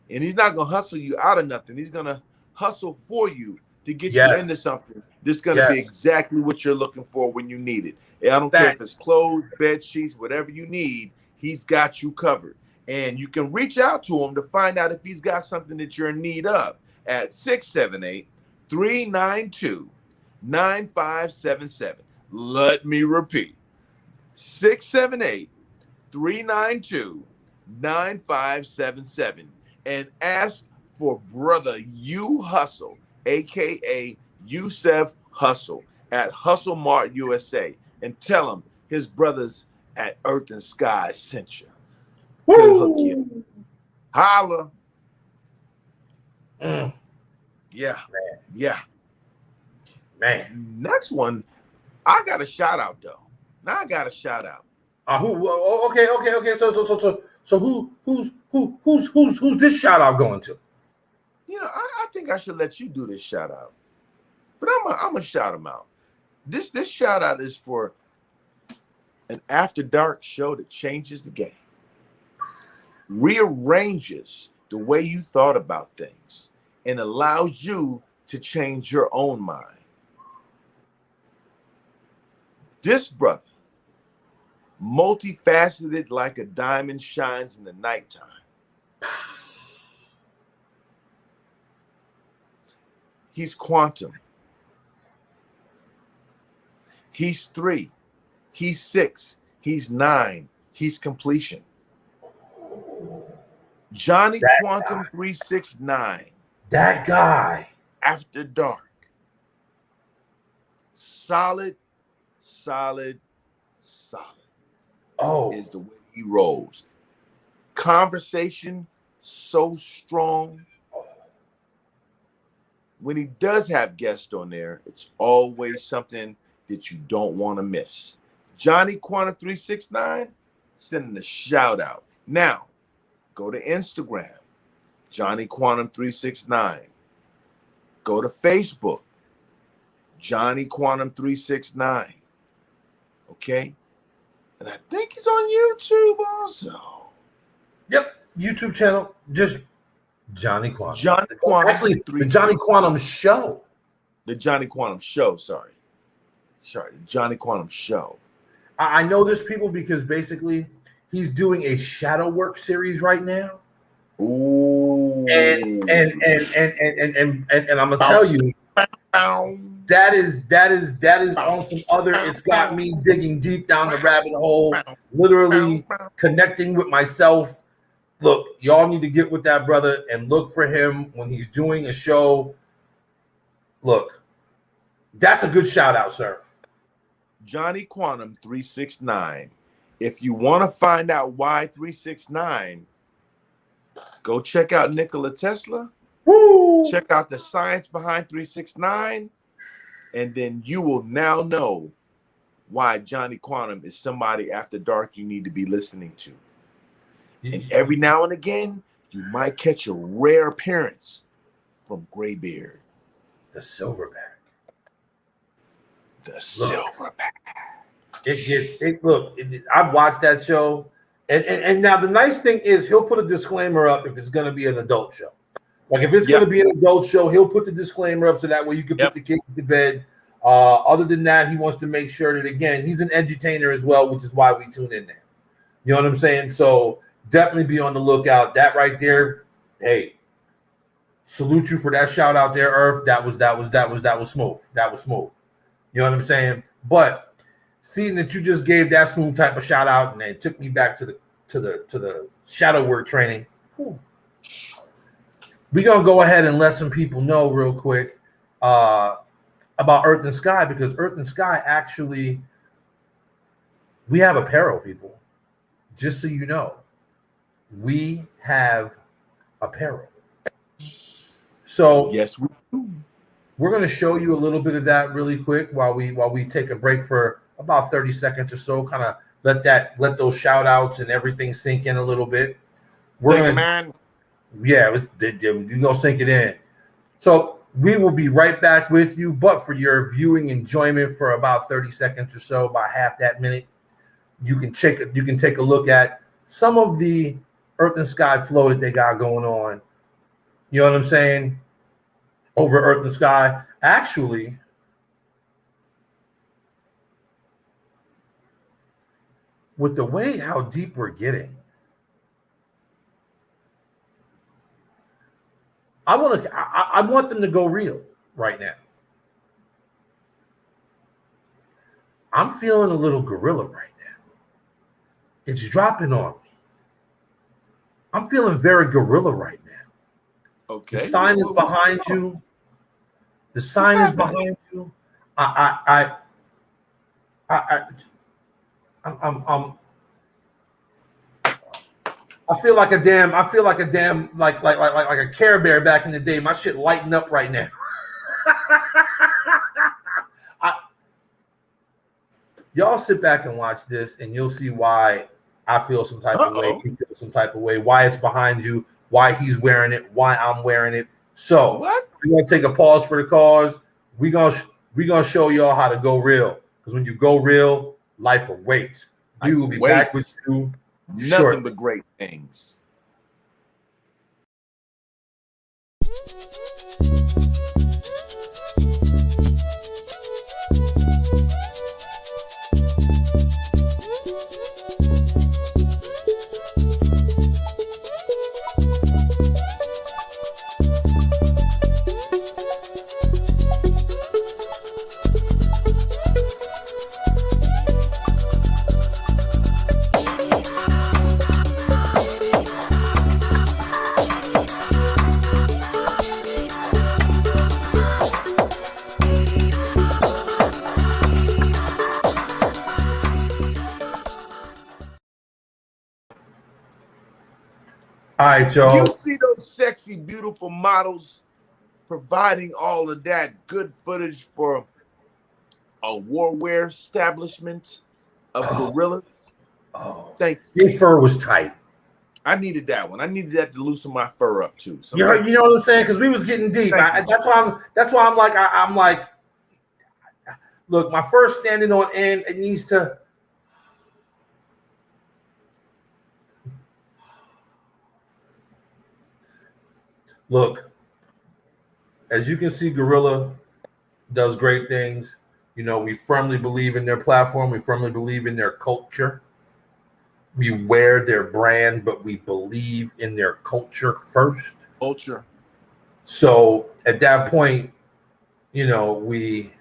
And he's not going to hustle you out of nothing. He's going to hustle for you to get you into something that's going to be exactly what you're looking for when you need it. And I don't care if it's clothes, bed sheets, whatever you need, he's got you covered. And you can reach out to him to find out if he's got something that you're in need of at 678-392-9577. Let me repeat. 678-392-9577. And ask for Brother You Hustle, a.k.a. Yusef Hustle, at Hustle Mart USA. And tell him his brothers at Earth and Sky sent you. Hook you. Holla. Yeah. Man. Yeah. Man. Next one, I got a shout out though. Now I got a shout out. Okay. So who's this shout out going to? You know, I think I should let you do this shout out. But I'm gonna shout him out. This shout out is for an after dark show that changes the game, rearranges the way you thought about things, and allows you to change your own mind. This brother, multifaceted like a diamond, shines in the nighttime. He's quantum. He's 3. He's 6. He's 9. He's completion. Johnny that Quantum guy. 369. That guy. After dark. Solid. Oh, is the way he rolls. Conversation so strong. When he does have guests on there, it's always something that you don't want to miss. Johnny Quantum 369, sending a shout out. Now, go to Instagram, Johnny Quantum 369. Go to Facebook, Johnny Quantum 369. Okay? And I think he's on YouTube also. Yep, YouTube channel, just Johnny Quantum. Johnny Quantum. Actually, the Johnny Quantum Show. The Johnny Quantum Show, sorry, the Johnny Quantum Show. I know this, people, because basically he's doing a shadow work series right now. Ooh. And I'm gonna tell you, that is on some other. It's got me digging deep down the rabbit hole, literally connecting with myself. Look, y'all need to get with that brother and look for him when he's doing a show. Look, that's a good shout out, sir. Johnny Quantum 369. If you want to find out why 369, go check out Nikola Tesla. Woo! Check out the science behind 369, and then you will now know why Johnny Quantum is somebody after dark you need to be listening to. And every now and again, you might catch a rare appearance from Graybeard. The Silverback. I've watched that show. And now the nice thing is he'll put a disclaimer up if it's going to be an adult show. Like if it's going to be an adult show, he'll put the disclaimer up so that way you can put the kids to bed. Other than that, he wants to make sure that, again, he's an edutainer as well, which is why we tune in there. You know what I'm saying? So definitely be on the lookout. That right there, hey, salute you for that shout out there, Earth. That was smooth. That was smooth. You know what I'm saying? But seeing that you just gave that smooth type of shout out and it took me back to the shadow work training. We're gonna go ahead and let some people know real quick about Earth and Sky, because Earth and Sky actually, we have apparel, people. Just so you know, we have apparel. So Yes, we do. we're going to show you a little bit of that really quick while we take a break for about 30 seconds or so. Kind of let those shout outs and everything sink in a little bit. We're going to, man. Yeah, you're going to sink it in. So we will be right back with you, but for your viewing enjoyment for about 30 seconds or so, about half that minute, you can take a look at some of the Earth and Sky flow that they got going on. You know what I'm saying? Over Earth and Sky. Actually, with the way how deep we're getting, I want them to go real right now. I'm feeling a little gorilla right now. It's dropping on me. I'm feeling very gorilla right now. Okay. The sign is behind you. The sign is behind you. I'm I feel like a damn like a Care Bear back in the day. My shit lighting up right now. Y'all sit back and watch this, and you'll see why I feel some type of way. You feel some type of way. Why it's behind you. Why he's wearing it. Why I'm wearing it. So we're gonna take a pause for the cause. We're gonna show y'all how to go real. Because when you go real, life awaits. We will be back with you. Nothing but great things. All right, y'all. You see those sexy, beautiful models providing all of that good footage for a warwear establishment of gorillas. Oh, thank you. Your fur was tight. I needed that one. I needed that to loosen my fur up too. So you know what I'm saying? Because we was getting deep. That's why I'm like, look, my fur's standing on end. It needs to. Look, as you can see, Gorilla does great things. You know, we firmly believe in their platform. We firmly believe in their culture. We wear their brand, but we believe in their culture first. Culture. So at that point, you know, we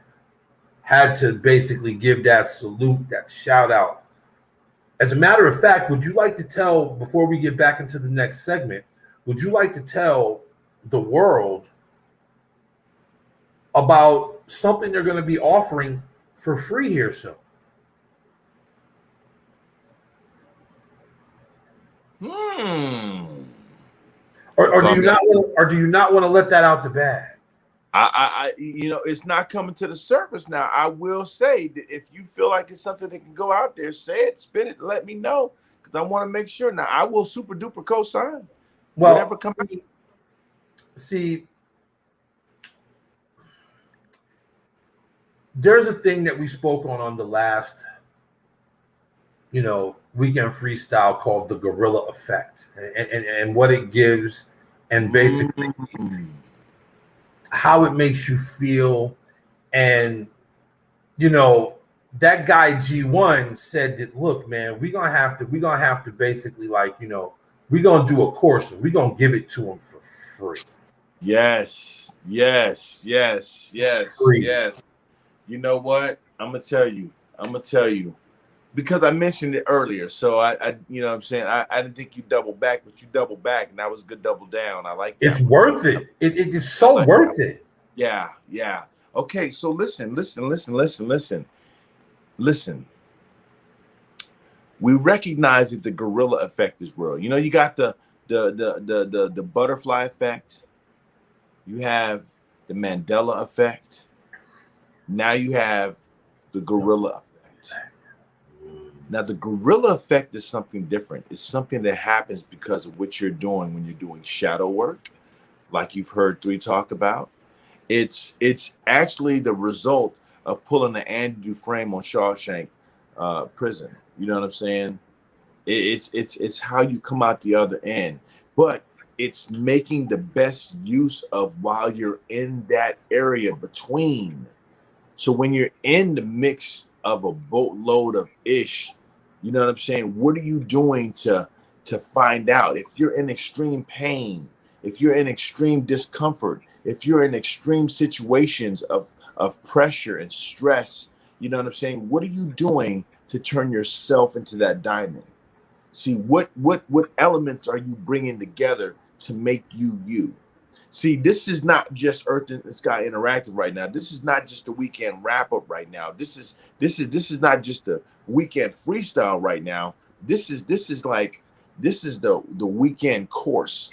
had to basically give that salute, that shout out. As a matter of fact, would you like to tell, before we get back into the next segment, would you like to tell the world about something they're going to be offering for free here soon? Or do you not want to let that out the bag? I you know, it's not coming to the surface now. I will say that if you feel like it's something that can go out there, say it, spin it, let me know, because I want to make sure. Now I will super duper co-sign. Well, whatever comes. See, there's a thing that we spoke on the last, you know, Weekend Freestyle called the gorilla effect, and what it gives, and basically how it makes you feel. And you know, that guy G1 said that, look, man, we're gonna have to basically, like, you know, we're gonna do a course and we're gonna give it to him for free. Yes. Free. Yes. You know what? I'm gonna tell you. Because I mentioned it earlier. So I you know what I'm saying? I didn't think you double back, but you double back, and that was a good double down. I like that. It's worth it. It is so worth it. Yeah. Okay, so listen. We recognize that the gorilla effect is real. You know, you got the butterfly effect. You have the Mandela effect. Now you have the gorilla effect. Now, the gorilla effect is something different. It's something that happens because of what you're doing when you're doing shadow work, like you've heard Three talk about. It's actually the result of pulling the Andy Dufresne on Shawshank prison. You know what I'm saying? It's how you come out the other end, but it's making the best use of while you're in that area between. So when you're in the mix of a boatload of ish, you know what I'm saying? What are you doing to find out if you're in extreme pain, if you're in extreme discomfort, if you're in extreme situations of pressure and stress, you know what I'm saying? What are you doing to turn yourself into that diamond? See what elements are you bringing together to make you you? See, this is not just Earth and Sky Interactive right now. This is not just the weekend wrap up right now. This is not just the weekend freestyle right now. This is the weekend course.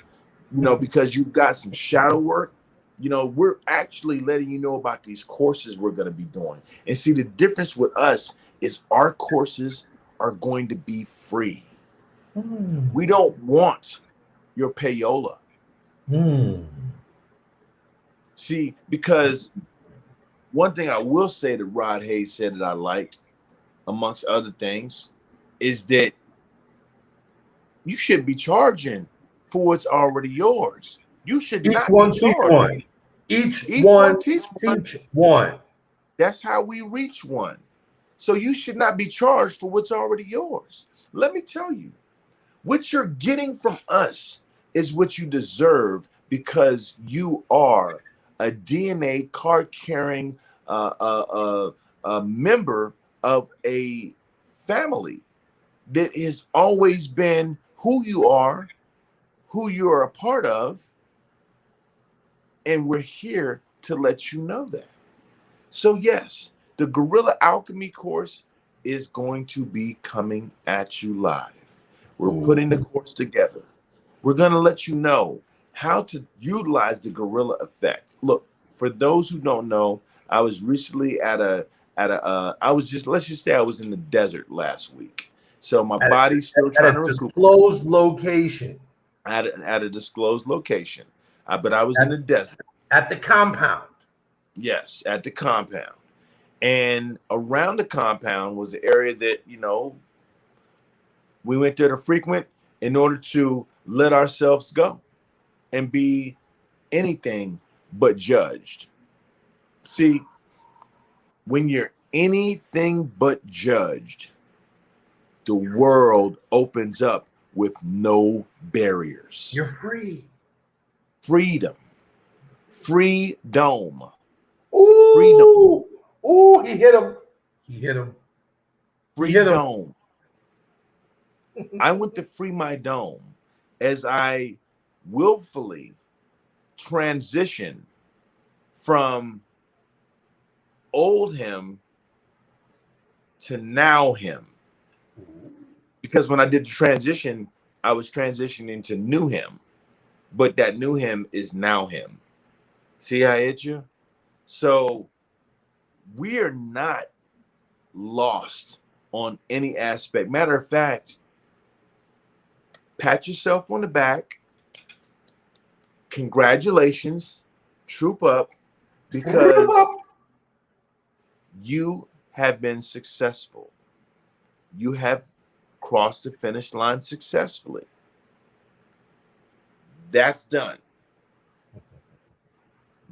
You know, because you've got some shadow work. You know, we're actually letting you know about these courses we're going to be doing. And see, the difference with us is our courses are going to be free. We don't want your payola. See, because one thing I will say that Rod Hayes said that I liked, amongst other things, is that you should be charging for what's already yours. You should Each not be one teach charged. one. Each Each one one teach one. teach one. That's how we reach one. So you should not be charged for what's already yours. Let me tell you, what you're getting from us is what you deserve because you are a DNA card carrying member of a family that has always been who you are a part of, and we're here to let you know that. So yes, the Guerrilla Alchemy course is going to be coming at you live. We're putting the course together. We're going to let you know how to utilize the Guerrilla effect. Look, for those who don't know, I was recently I was just, let's just say I was in the desert last week. So my body's still trying to At a recuperate. disclosed location. At a disclosed location. But I was in the desert. At the compound. Yes, at the compound. And around the compound was an area that, you know, we went there to frequent in order to let ourselves go and be anything but judged. See, when you're anything but judged, the world opens up with no barriers. You're free. Freedom. Freedom. Ooh. Freedom. Ooh, he hit him. He hit him. Freedom. I went to free my dome as I willfully transition from old him to now him. Because when I did the transition, I was transitioning to new him, but that new him is now him. See how I hit you? So we are not lost on any aspect. Matter of fact, pat yourself on the back. Congratulations, troop up, because you have been successful. You have crossed the finish line successfully. That's done.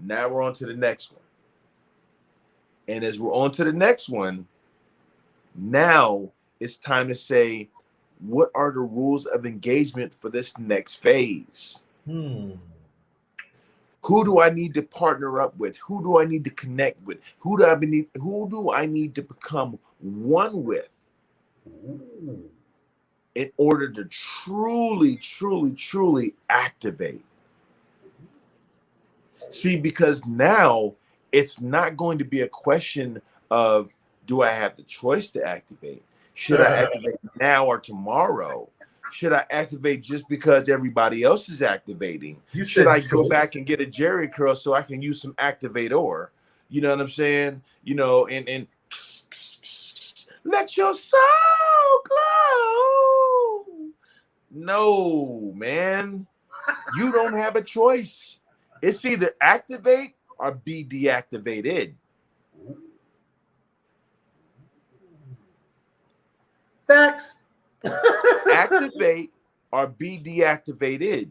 Now we're on to the next one. And as we're on to the next one, now it's time to say, what are the rules of engagement for this next phase? Who do I need to partner up with? Who do I need to connect with? Who do I need to become one with in order to truly, truly, truly activate? See, because now it's not going to be a question of, do I have the choice to activate? Should I activate now or tomorrow? Should I activate just because everybody else is activating? Should I go back and get a Jerry curl so I can use some activator? You know what I'm saying? You know, and let your soul glow. No, man. You don't have a choice. It's either activate or be deactivated. Facts. Activate or be deactivated.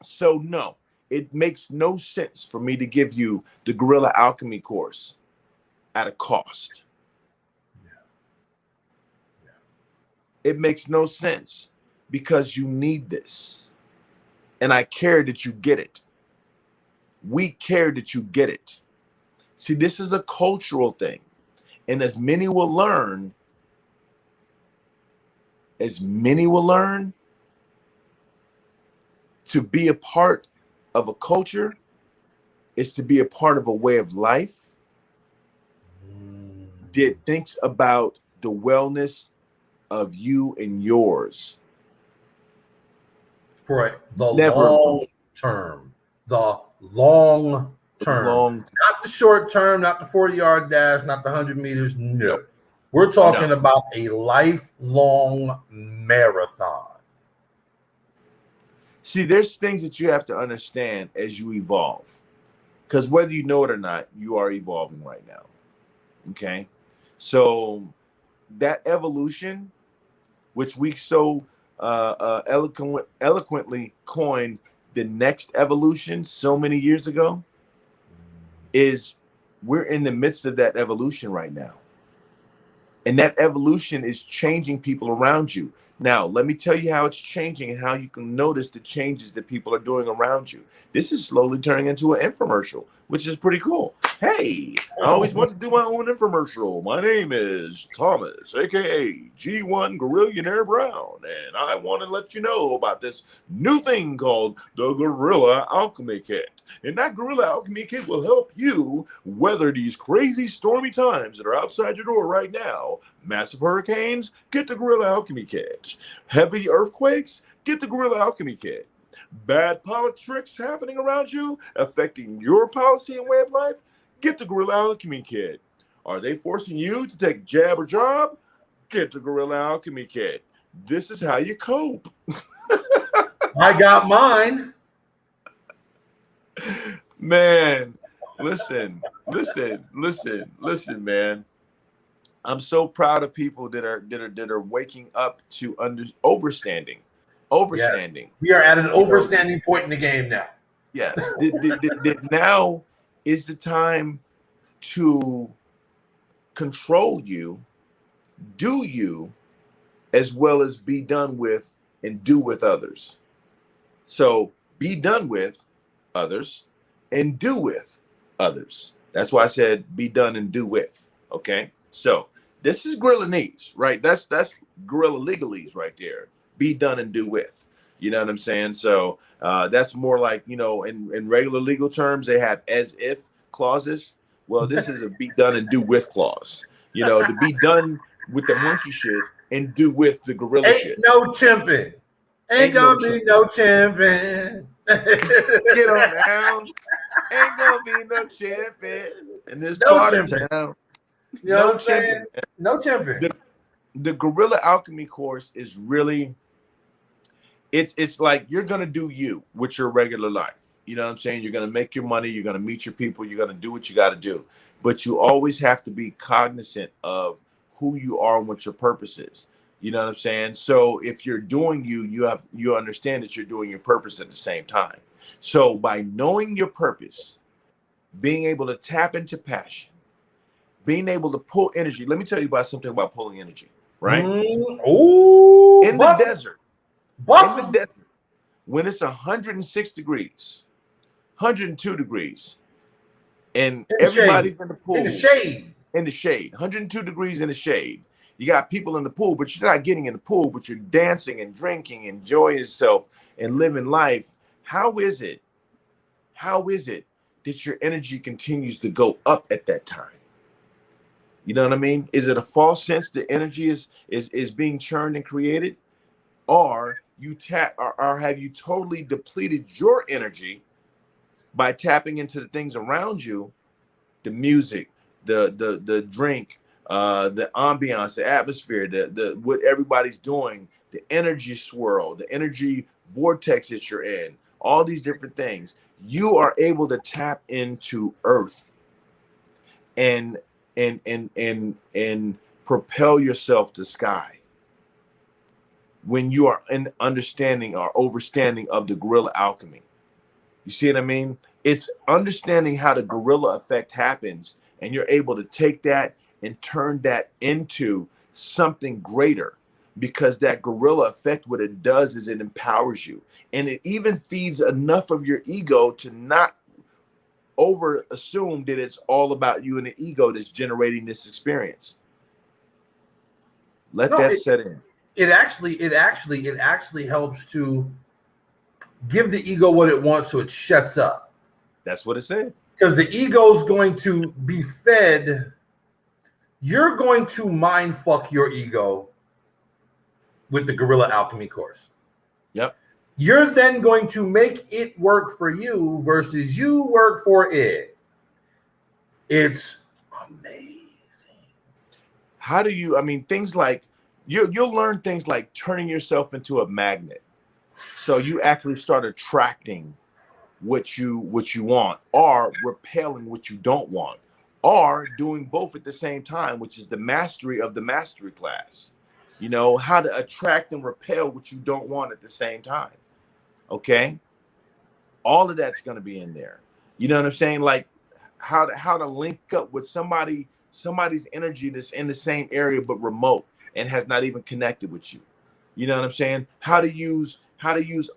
So no, it makes no sense for me to give you the Guerrilla Alchemy course at a cost. It makes no sense because you need this. And I care that you get it. We care that you get it. See, this is a cultural thing. And as many will learn, to be a part of a culture is to be a part of a way of life that thinks about the wellness of you and yours. For the long term. The long term. Not the short term, not the 40-yard dash, not the 100 meters. No. We're talking about a lifelong marathon. See, there's things that you have to understand as you evolve. Because whether you know it or not, you are evolving right now. Okay? So that evolution, which we so eloquently coined the next evolution so many years ago, is we're in the midst of that evolution right now. And that evolution is changing people around you. Now, let me tell you how it's changing and how you can notice the changes that people are doing around you. This is slowly turning into an infomercial, which is pretty cool. Hey, I always want to do my own infomercial. My name is Thomas, aka G1 Gorillionaire Brown, and I want to let you know about this new thing called the Guerrilla Alchemy Kit. And that Guerrilla Alchemy Kit will help you weather these crazy stormy times that are outside your door right now. Massive hurricanes, get the Guerrilla Alchemy Kit. Heavy earthquakes, get the Guerrilla Alchemy Kit. Bad politics happening around you, affecting your policy and way of life, get the Guerrilla Alchemy Kit. Are they forcing you to take jab or job? Get the Guerrilla Alchemy Kit. This is how you cope. I got mine. Man, listen, man. I'm so proud of people that are waking up to overstanding. Yes. We are at an overstanding point in the game now. Yes. Now is the time to control you, do you, as well as be done with and do with others. So be done with others and do with others. That's why I said be done and do with. Okay. So this is Guerrillanese, right? That's guerrilla legalese right there. Be done and do with. You know what I'm saying? So that's more like, you know, in regular legal terms, they have as if clauses. Well, this is a be done and do with clause. You know, to be done with the monkey shit and do with the gorilla shit. No chimping. Ain't gonna be no chimping. Get on down. Ain't gonna be no chimping in this part of town. You know what I'm saying? No chimping. The Guerrilla Alchemy course is really, it's like you're gonna do you with your regular life. You know what I'm saying? You're gonna make your money, you're gonna meet your people, you're gonna do what you gotta do. But you always have to be cognizant of who you are and what your purpose is. You know what I'm saying? So if you're doing you understand that you're doing your purpose at the same time. So by knowing your purpose, being able to tap into passion, being able to pull energy. Let me tell you about something about pulling energy, right? In the desert, when it's 106 degrees, 102 degrees, and everybody's in the pool. In the shade, 102 degrees in the shade. You got people in the pool, but you're not getting in the pool, but you're dancing and drinking, enjoying yourself and living life. How is it that your energy continues to go up at that time? You know what I mean? Is it a false sense that energy is being churned and created? Or or have you totally depleted your energy by tapping into the things around you, the music, the drink, the ambiance, the atmosphere, the what everybody's doing, the energy swirl, the energy vortex that you're in, all these different things. You are able to tap into earth and and propel yourself to sky when you are in understanding or overstanding of the guerrilla alchemy. You see what I mean? It's understanding how the guerrilla effect happens, and you're able to take that and turn that into something greater, because that guerrilla effect, what it does is it empowers you, and it even feeds enough of your ego to not over assume that it's all about you and the ego that's generating this experience. Let that set in. It actually helps to give the ego what it wants so it shuts up. That's what it said. Because the ego is going to be fed. You're going to mind fuck your ego with the Guerrilla Alchemy course. Yep. You're then going to make it work for you versus you work for it. It's amazing. How do you, I mean, things like, you'll learn things like turning yourself into a magnet. So you actually start attracting what you want, or repelling what you don't want, or doing both at the same time, which is the mastery of the mastery class. You know, how to attract and repel what you don't want at the same time. Okay? All of that's going to be in there. You know what I'm saying? Like how to link up with somebody's energy that's in the same area but remote and has not even connected with you. You know what I'm saying? How to use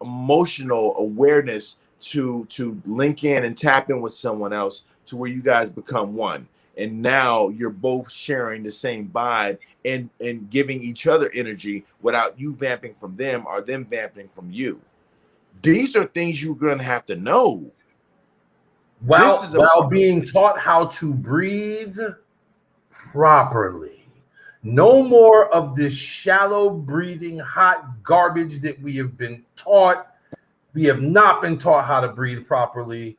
emotional awareness to link in and tap in with someone else to where you guys become one. And now you're both sharing the same vibe and giving each other energy without you vamping from them or them vamping from you. These are things you're going to have to know. While being taught how to breathe properly. No more of this shallow breathing, hot garbage that we have been taught. We have not been taught how to breathe properly.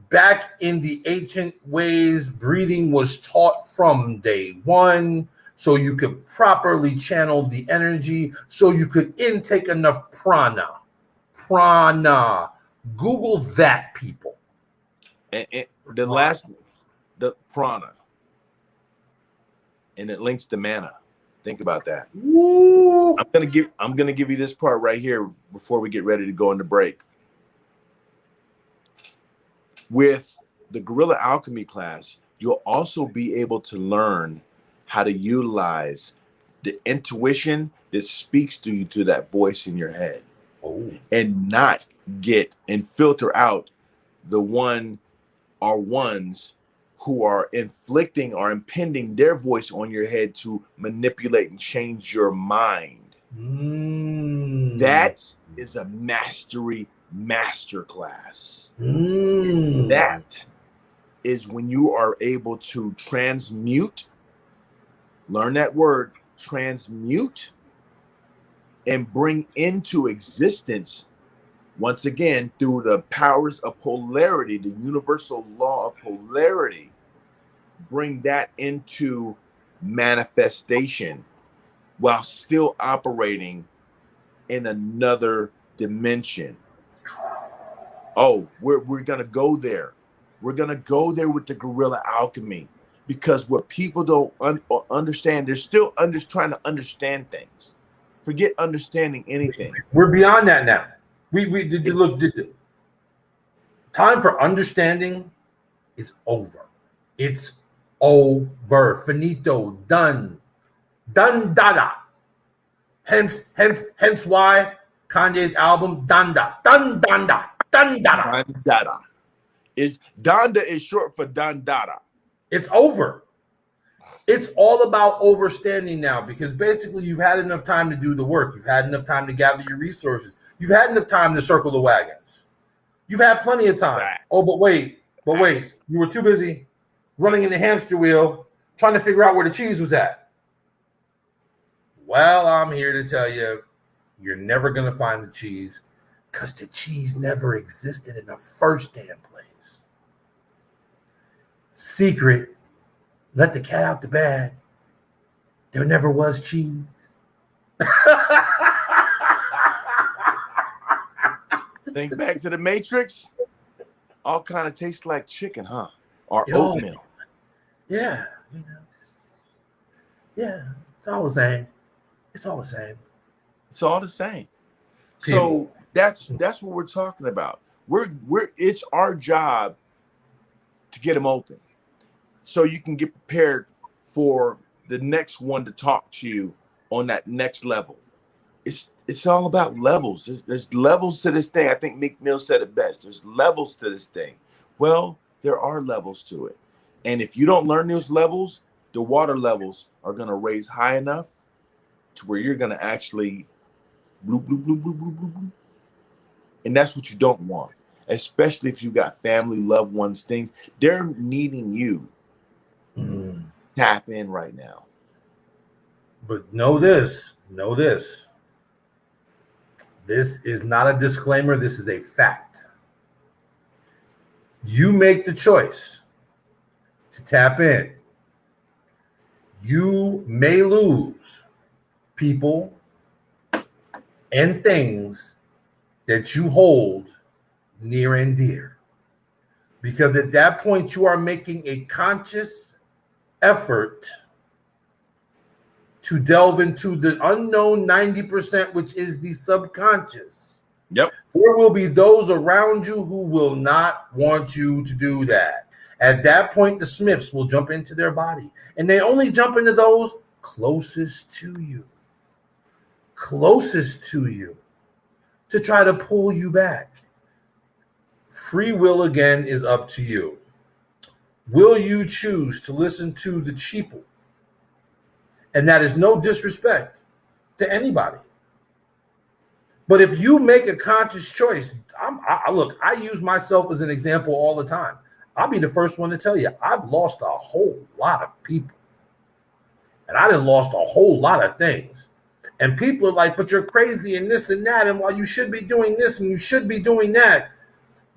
Back in the ancient ways, breathing was taught from day one, so you could properly channel the energy, so you could intake enough prana. Google that, people. And the prana. And it links to mana. Think about that. Woo. I'm gonna give you this part right here before we get ready to go into break. With the Guerrilla Alchemy class, you'll also be able to learn how to utilize the intuition that speaks to you through that voice in your head. And not get and filter out the one or ones who are inflicting or impending their voice on your head to manipulate and change your mind. That is a mastery masterclass. That is when you are able to transmute, learn that word, transmute, and bring into existence, once again, through the powers of polarity, the universal law of polarity, bring that into manifestation while still operating in another dimension. Oh, we're going to go there. We're going to go there with the Guerrilla Alchemy, because what people don't understand, they're still trying to understand things. Forget understanding anything. We're beyond that now. We look. Time for understanding is over. It's over. Finito. Done. Done. Dada. Hence why Kanye's album Danda. Dun Danda. Dun Dada. Danda. Donda is short for Dun Dada. It's over. It's all about overstanding now, because basically you've had enough time to do the work. You've had enough time to gather your resources. You've had enough time to circle the wagons. You've had plenty of time. Oh, but wait. You were too busy running in the hamster wheel trying to figure out where the cheese was at. Well, I'm here to tell you, you're never going to find the cheese because the cheese never existed in the first damn place. Secret, let the cat out the bag. There never was cheese. Think back to the Matrix. All kind of tastes like chicken, huh? Or Yo, oatmeal. Yeah. Yeah. It's all the same. It's all the same. It's all the same. People. So that's what we're talking about. It's our job to get them open, so you can get prepared for the next one to talk to you on that next level. It's all about levels. There's levels to this thing. I think Meek Mill said it best. There's levels to this thing. Well, there are levels to it. And if you don't learn those levels, the water levels are going to raise high enough to where you're going to actually bloop, bloop, bloop, bloop, bloop, bloop, bloop. And that's what you don't want, especially if you got family, loved ones, things. They're needing you. Tap in right now. But know this. This is not a disclaimer. This is a fact. You make the choice to tap in. You may lose people and things that you hold near and dear. Because at that point, you are making a conscious effort to delve into the unknown 90%, which is the subconscious. Yep. There will be those around you who will not want you to do that. At that point, the Smiths will jump into their body, and they only jump into those closest to you to try to pull you back. Free will, again, is up to you. Will you choose to listen to the cheapo? And that is no disrespect to anybody. But if you make a conscious choice, look, I use myself as an example all the time. I'll be the first one to tell you, I've lost a whole lot of people. And I done lost a whole lot of things. And people are like, but you're crazy and this and that. And while you should be doing this and you should be doing that.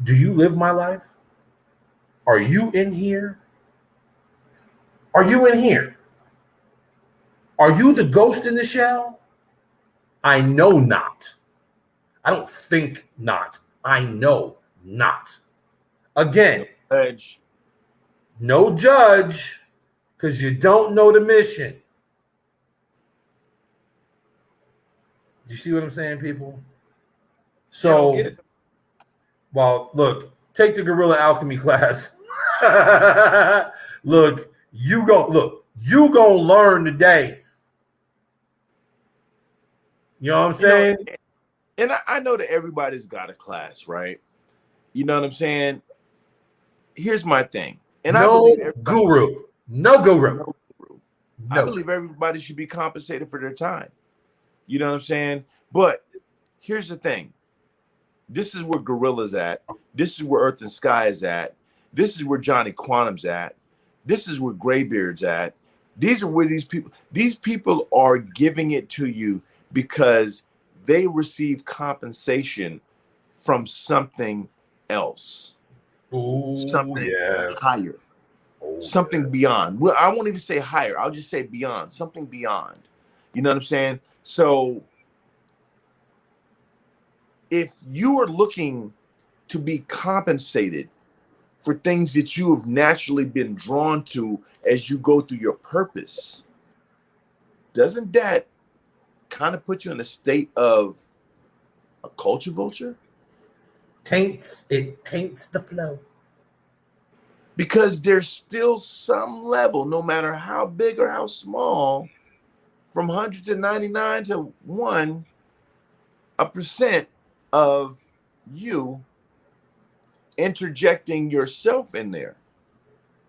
Do you live my life? Are you in here? Are you in here? Are you the ghost in the shell? I know not. I don't think not. I know not. Again, no judge, because you don't know the mission. Do you see what I'm saying, people? So, well, look, take the Guerrilla Alchemy class. Look, you gonna learn today. You know what I'm saying? And I know that everybody's got a class, right? You know what I'm saying? Here's my thing. And no guru. I believe everybody should be compensated for their time. You know what I'm saying? But here's the thing. This is where Gorilla's at. This is where Earth and Sky is at. This is where Johnny Quantum's at. This is where Graybeard's at. These are where these people are giving it to you because they receive compensation from something else. Ooh, something yes. higher. Something beyond. Well, I won't even say higher. I'll just say beyond. Something beyond. You know what I'm saying? So if you are looking to be compensated for things that you have naturally been drawn to as you go through your purpose, doesn't that kind of put you in a state of a culture vulture? It taints the flow. Because there's still some level, no matter how big or how small, from 100 to 99 to 1% of you interjecting yourself in there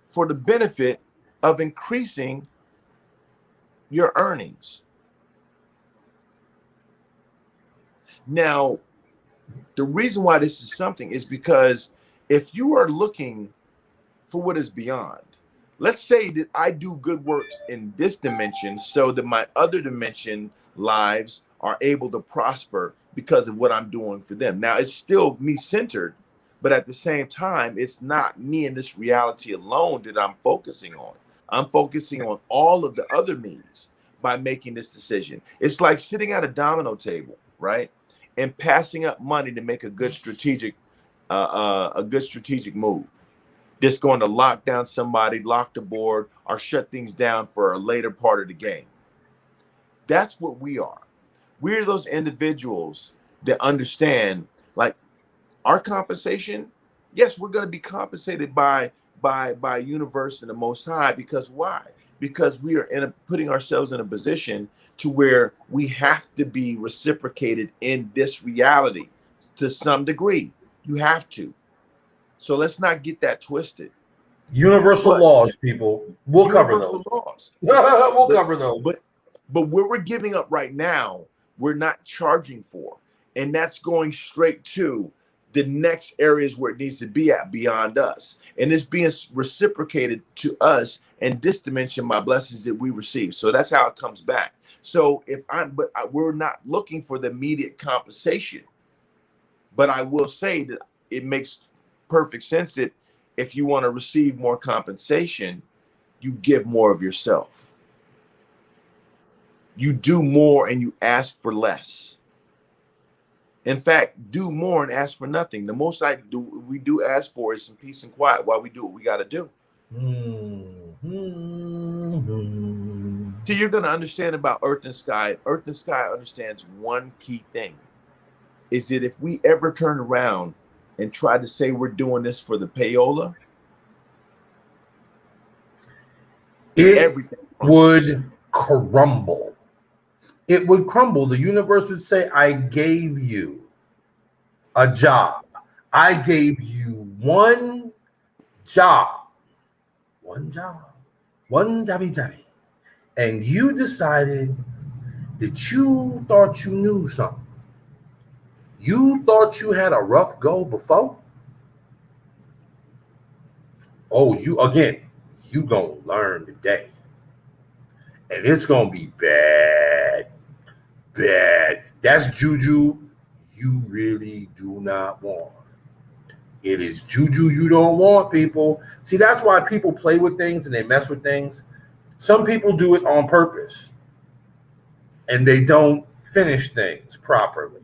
for the benefit of increasing your earnings. Now, the reason why this is something is because if you are looking for what is beyond, let's say that I do good works in this dimension so that my other dimension lives are able to prosper because of what I'm doing for them. Now, it's still me centered, but at the same time, it's not me and this reality alone that I'm focusing on. I'm focusing on all of the other me's by making this decision. It's like sitting at a domino table, right? And passing up money to make a good strategic move. Just going to lock down somebody, lock the board, or shut things down for a later part of the game. That's what we are. We're those individuals that understand, like, our compensation. Yes, we're going to be compensated by universe and the Most High, because why? Because we are putting ourselves in a position to where we have to be reciprocated in this reality to some degree. You have to. So let's not get that twisted. Universal laws, people. We'll cover those. Laws. We'll cover those. But what we're giving up right now, we're not charging for. And that's going straight to the next areas where it needs to be at beyond us. And it's being reciprocated to us in this dimension by blessings that we receive. So that's how it comes back. So we're not looking for the immediate compensation. But I will say that it makes perfect sense that if you want to receive more compensation, you give more of yourself. You do more and you ask for less. In fact, do more and ask for nothing. The most we do ask for is some peace and quiet while we do what we got to do. So you're going to understand about earth and sky. Earth and sky understands one key thing, is that if we ever turn around and try to say we're doing this for the payola, everything would crumble. It would crumble. The universe would say, I gave you a job. I gave you one job. One jobby. And you decided that you thought you knew something. You thought you had a rough go before? Oh, you gonna learn today. And it's gonna be bad. That's juju you really do not want. It is juju you don't want, people. See, that's why people play with things and they mess with things. Some people do it on purpose and they don't finish things properly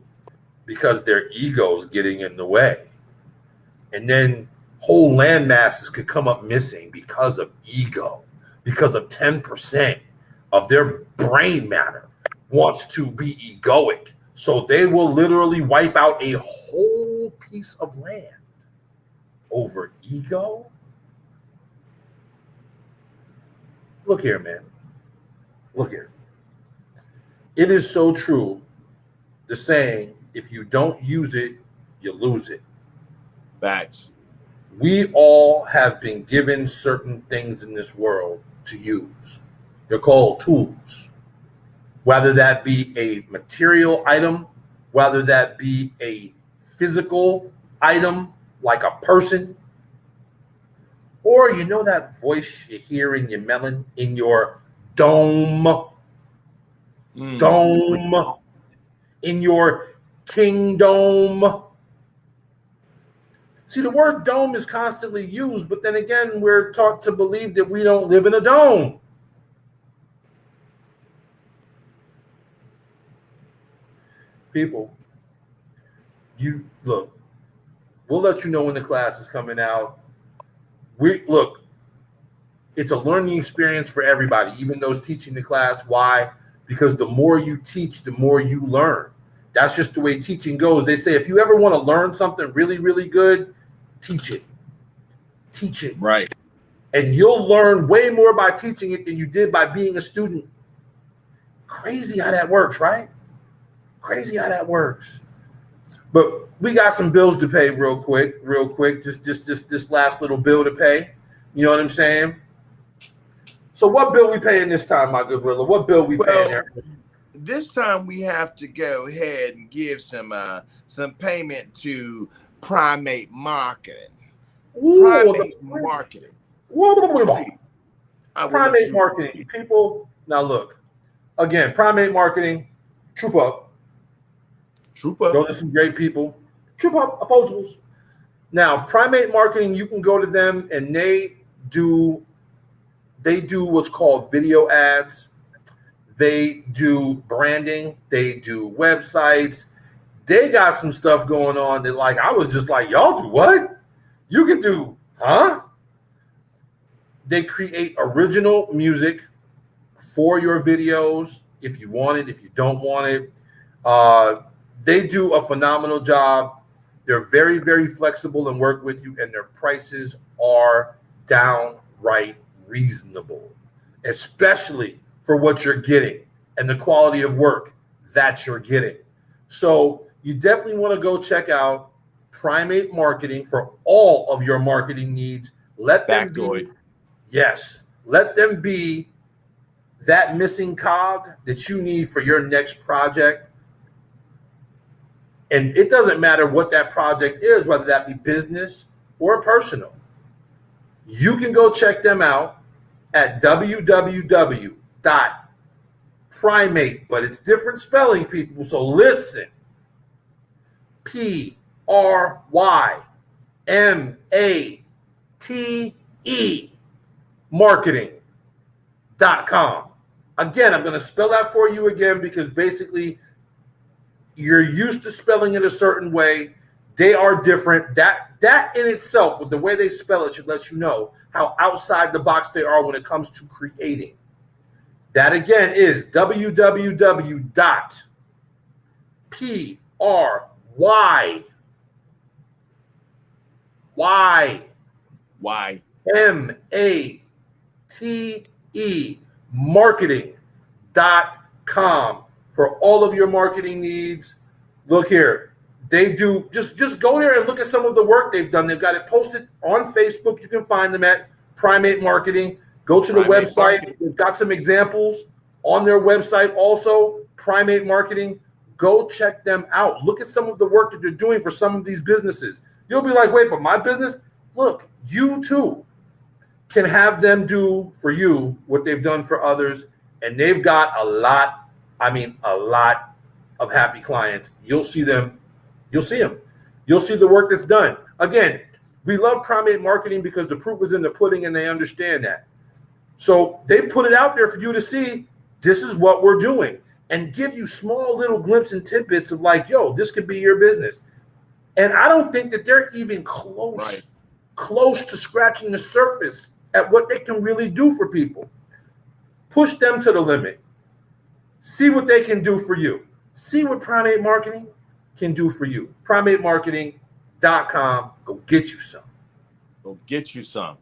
because their ego's getting in the way. And then whole land masses could come up missing because of ego, because of 10% of their brain matter wants to be egoic. So they will literally wipe out a whole piece of land over ego. Look here, man. Look here. It is so true, the saying, if you don't use it, you lose it. Facts. We all have been given certain things in this world to use. They're called tools. Whether that be a material item, whether that be a physical item like a person, or you know that voice you hear in your melon, in your dome, in your kingdom. See, the word dome is constantly used, but then again, we're taught to believe that we don't live in a dome. People, you look, we'll let you know when the class is coming out. It's a learning experience for everybody, even those teaching the class. Why? Because the more you teach, the more you learn. That's just the way teaching goes. They say if you ever want to learn something really, really good, teach it. Teach it. Right. And you'll learn way more by teaching it than you did by being a student. Crazy how that works, right? Crazy how that works. But we got some bills to pay real quick. Just this last little bill to pay. You know what I'm saying? So what bill we paying this time, my good brother? What bill we paying there? This time we have to go ahead and give some payment to Primate Marketing. Ooh, Primate Marketing. I will let Primate you marketing, speak. people. Now look, again, primate marketing, troop up. Troop up. Those are some great people. Troop up, opposables. Now, primate marketing, you can go to them and do they do what's called video ads. They do branding. They do websites. They got some stuff going on that, like, I was just like, y'all do what? You can do, huh? They create original music for your videos if you want it, if you don't want it. Uh, they do a phenomenal job. They're very, very flexible and work with you, and their prices are downright reasonable, especially for what you're getting and the quality of work that you're getting. So you definitely want to go check out Primate Marketing for all of your marketing needs. Let them be, Factoid. yes, let them be that missing cog that you need for your next project. And it doesn't matter what that project is, whether that be business or personal. You can go check them out at www.primate, but it's different spelling, people. So listen, PRYMATE marketing.com. Again, I'm going to spell that for you again because basically you're used to spelling it a certain way. They are different. That in itself, with the way they spell it, should let you know how outside the box they are when it comes to creating. That again is www.PRYMATE Why? marketing.com for all of your marketing needs. Look here. They do just go there and look at some of the work they've done. They've got it posted on Facebook. You can find them at Primate Marketing. Go to the Primate website. marketing. They've got some examples on their website also, Primate Marketing. Go check them out. Look at some of the work that they're doing for some of these businesses. You'll be like, wait, but my business? Look, you too can have them do for you what they've done for others. And they've got a lot, I mean, a lot of happy clients. You'll see them. You'll see them. You'll see the work that's done. Again, we love Primate Marketing because the proof is in the pudding and they understand that. So they put it out there for you to see this is what we're doing and give you small little glimpses and tidbits of like, yo, this could be your business. And I don't think that they're even close to scratching the surface at what they can really do for people. Push them to the limit. See what they can do for you. See what Primate Marketing can do for you. PrimateMarketing.com. Go get you some. Go get you some.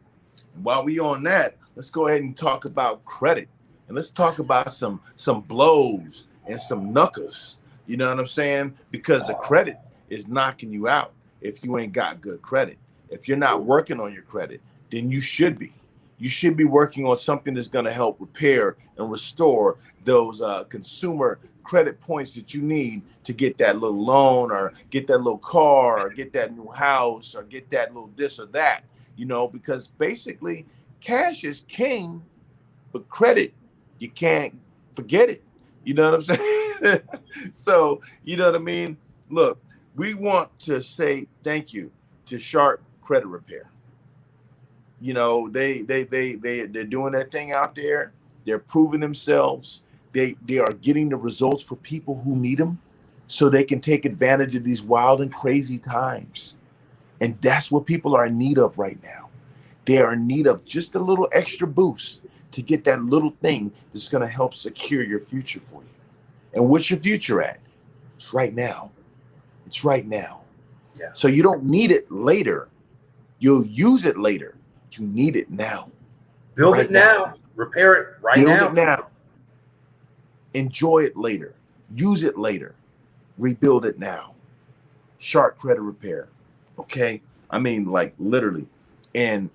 And while we on that, let's go ahead and talk about credit. And let's talk about some blows and some knuckles. You know what I'm saying? Because the credit is knocking you out if you ain't got good credit. If you're not working on your credit, then you should be. You should be working on something that's going to help repair and restore those consumer credit points that you need to get that little loan or get that little car or get that new house or get that little this or that, you know, because basically cash is king, but credit, you can't forget it. You know what I'm saying? So, you know what I mean? Look, we want to say thank you to Sharp Credit Repair. You know, they're doing their thing out there. They're proving themselves. They are getting the results for people who need them so they can take advantage of these wild and crazy times. And that's what people are in need of right now. They are in need of just a little extra boost to get that little thing that's going to help secure your future for you. And what's your future at? It's right now. It's right now. Yeah. So you don't need it later. You'll use it later. You need it now. Build it now. Repair it right now. Build it now. Enjoy it later. Use it later. Rebuild it now. Sharp Credit Repair. Okay? I mean, like literally. And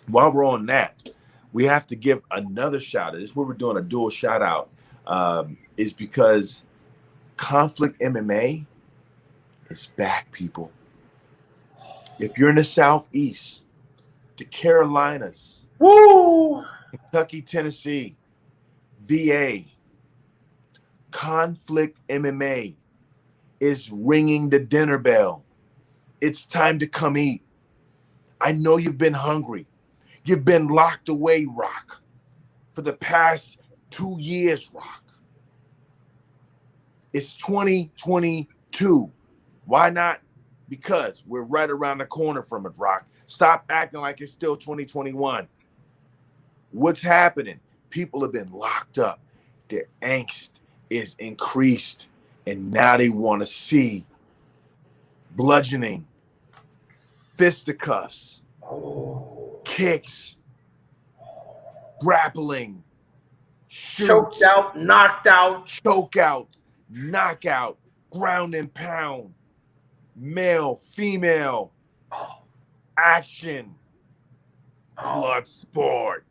while we're on that, we have to give another shout out. This is where we're doing a dual shout out. Is because Conflict MMA is back, people. If you're in the Southeast, the Carolinas, Woo! Kentucky, Tennessee, VA, Conflict MMA is ringing the dinner bell. It's time to come eat. I know you've been hungry. You've been locked away, Rock, for the past 2 years, Rock. It's 2022. Why not? Because we're right around the corner from it, Rock. Stop acting like it's still 2021. What's happening? People have been locked up. Their angst is increased, and now they want to see bludgeoning, fisticuffs, kicks, grappling, Choked out, knocked out, choke out, knockout, ground and pound, male, female, action, blood sport.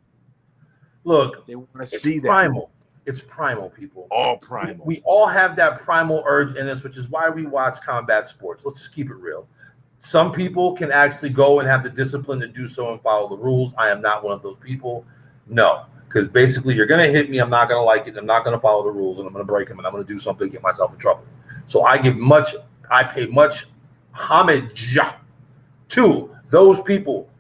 Look, They want to it's see primal. that. It's primal, people. All primal. We all have that primal urge in us, which is why we watch combat sports. Let's just keep it real. Some people can actually go and have the discipline to do so and follow the rules. I am not one of those people. No, because basically you're going to hit me. I'm not going to like it. I'm not going to follow the rules, and I'm going to break them, and I'm going to do something to get myself in trouble. So I pay much homage to those people,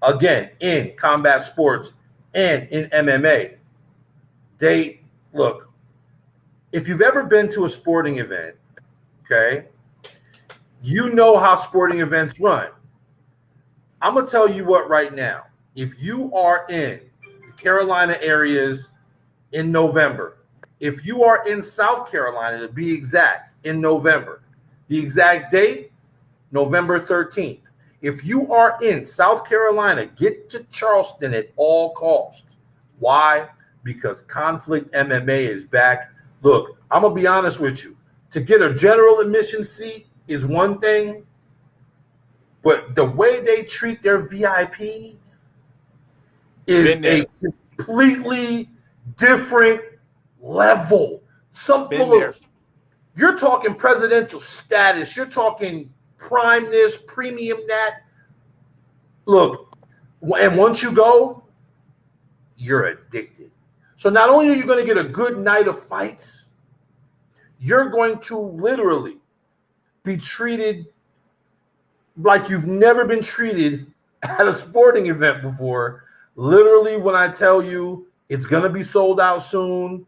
again, in combat sports and in MMA. They look, if you've ever been to a sporting event, okay, you know how sporting events run. I'm going to tell you what right now. If you are in the Carolina areas in November, if you are in South Carolina, to be exact, in November, the exact date, November 13th. If you are in South Carolina, get to Charleston at all costs. Why? Because Conflict MMA is back. Look, I'm going to be honest with you. To get a general admission seat is one thing, but the way they treat their VIP is a completely different level. You're talking presidential status. You're talking prime this, premium that. Look, and once you go, you're addicted. So not only are you going to get a good night of fights, you're going to literally be treated like you've never been treated at a sporting event before. Literally, when I tell you it's going to be sold out soon,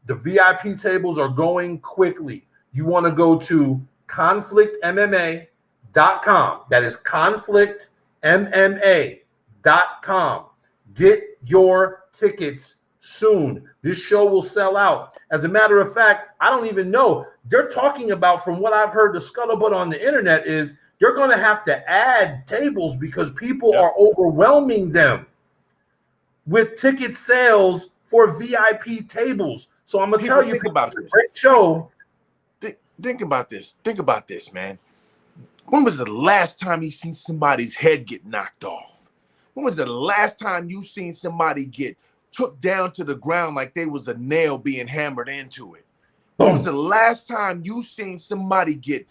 the VIP tables are going quickly. You want to go to conflictmma.com. That is conflictmma.com. Get your tickets soon. This show will sell out. As a matter of fact, I don't even know. They're talking about, from what I've heard, the scuttlebutt on the internet is they're going to have to add tables because people are overwhelming them with ticket sales for VIP tables. So I'm going to tell you, think about this. Great show. Think about this. Think about this, man. When was the last time you seen somebody's head get knocked off? When was the last time you seen somebody get took down to the ground like they was a nail being hammered into it? When was the last time you seen somebody get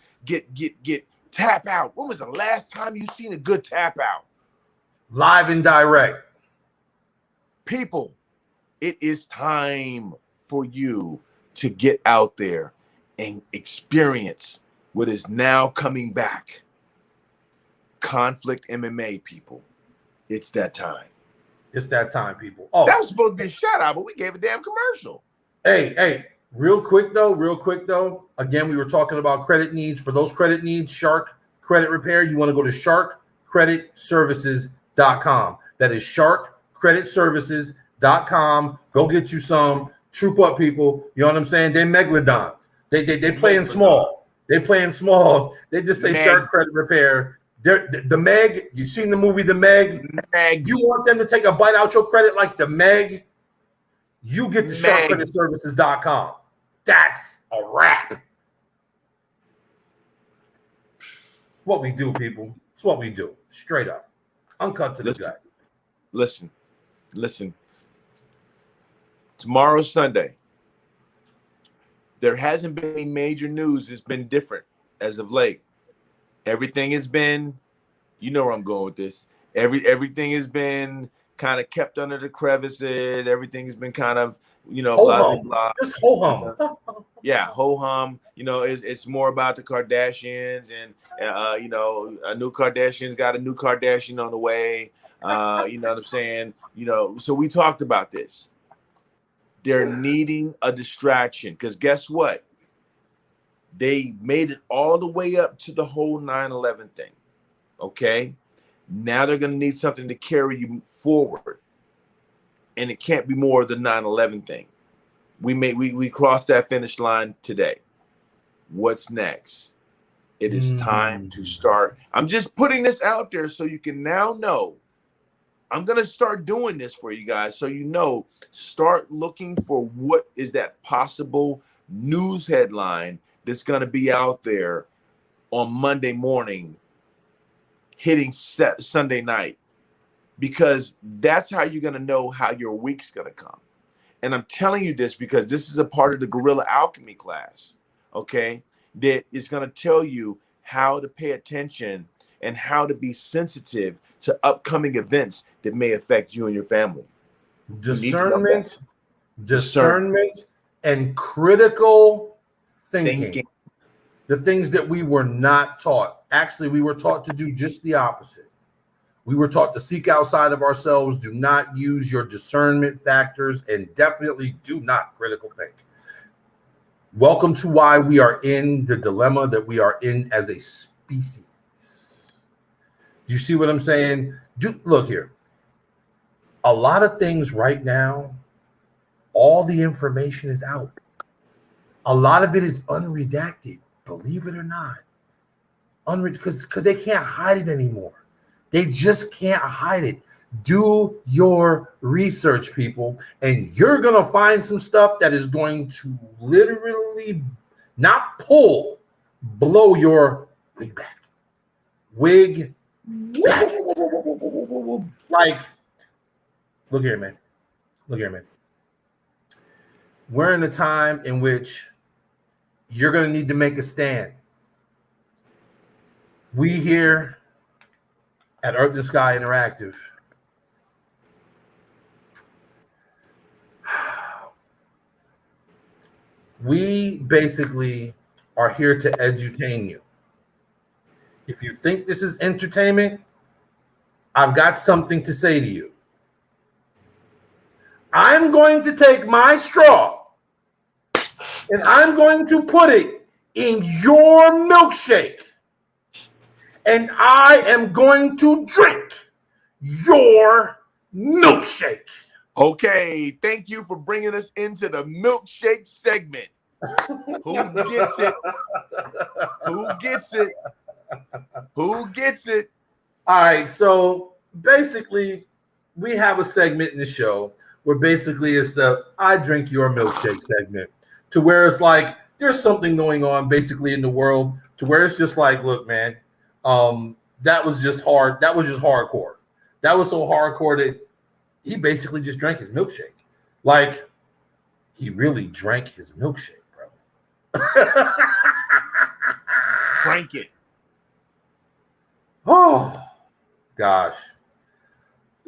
tap out? When was the last time you seen a good tap out? Live and direct. People, it is time for you to get out there and experience what is now coming back. Conflict MMA, people. It's that time. It's that time, people. Oh, that was supposed to be a shout out, but we gave a damn commercial. Hey, real quick though. Again, we were talking about credit needs. For those credit needs, Shark Credit Repair, you want to go to sharkcreditservices.com. That is sharkcreditservices.com. Go get you some. Troop up, people. You know what I'm saying? They're megalodons. They playing small. They playing small. They just say Meg. Shark Credit Repair. The Meg. You seen the movie The Meg? You want them to take a bite out your credit like the Meg? You get to sharkcreditservices.com. That's a wrap. What we do, people. It's what we do. Straight up. Uncut to the gut. Listen. Tomorrow's Sunday. There hasn't been any major news. It's been different as of late. Everything has been, you know where I'm going with this. Everything has been kind of kept under the crevices. Everything's been kind of, Ho blah, hum, blah. just ho hum. Yeah, ho hum. It's more about the Kardashians, and a new Kardashian's got a new Kardashian on the way. You know what I'm saying? So we talked about this. They're needing a distraction because guess what? They made it all the way up to the whole 9/11 thing. Okay, now they're going to need something to carry you forward, and it can't be more of the 9/11 thing. We crossed that finish line today. What's next? It is time to start. I'm just putting this out there so you can now know. I'm going to start doing this for you guys so start looking for what is that possible news headline that's going to be out there on Monday morning hitting Sunday night, because that's how you're going to know how your week's going to come. And I'm telling you this because this is a part of the Guerrilla Alchemy class, okay, that is going to tell you how to pay attention and how to be sensitive to upcoming events that may affect you and your family. Discernment, and critical thinking. The things that we were not taught. Actually, we were taught to do just the opposite. We were taught to seek outside of ourselves. Do not use your discernment factors, and definitely do not critical think. Welcome to why we are in the dilemma that we are in as a species. Do you see what I'm saying? Look here. A lot of things right now, all the information is out. A lot of it is unredacted, believe it or not. Because they can't hide it anymore. They just can't hide it. Do your research, people, and you're going to find some stuff that is going to literally not blow your wig back. Wig back. Like, look here, man. We're in a time in which you're going to need to make a stand. We here at Earth and Sky Interactive, we basically are here to edutain you. If you think this is entertainment, I've got something to say to you. I'm going to take my straw and I'm going to put it in your milkshake. And I am going to drink your milkshake. Okay, thank you for bringing us into the milkshake segment. Who gets it? Who gets it? Who gets it? All right, so basically, we have a segment in the show where basically it's the I drink your milkshake segment, to where it's like there's something going on basically in the world to where it's just like, look, man, that was just hard. That was just hardcore. That was so hardcore that he basically just drank his milkshake. Like, he really drank his milkshake, bro. Drank it. Oh, gosh.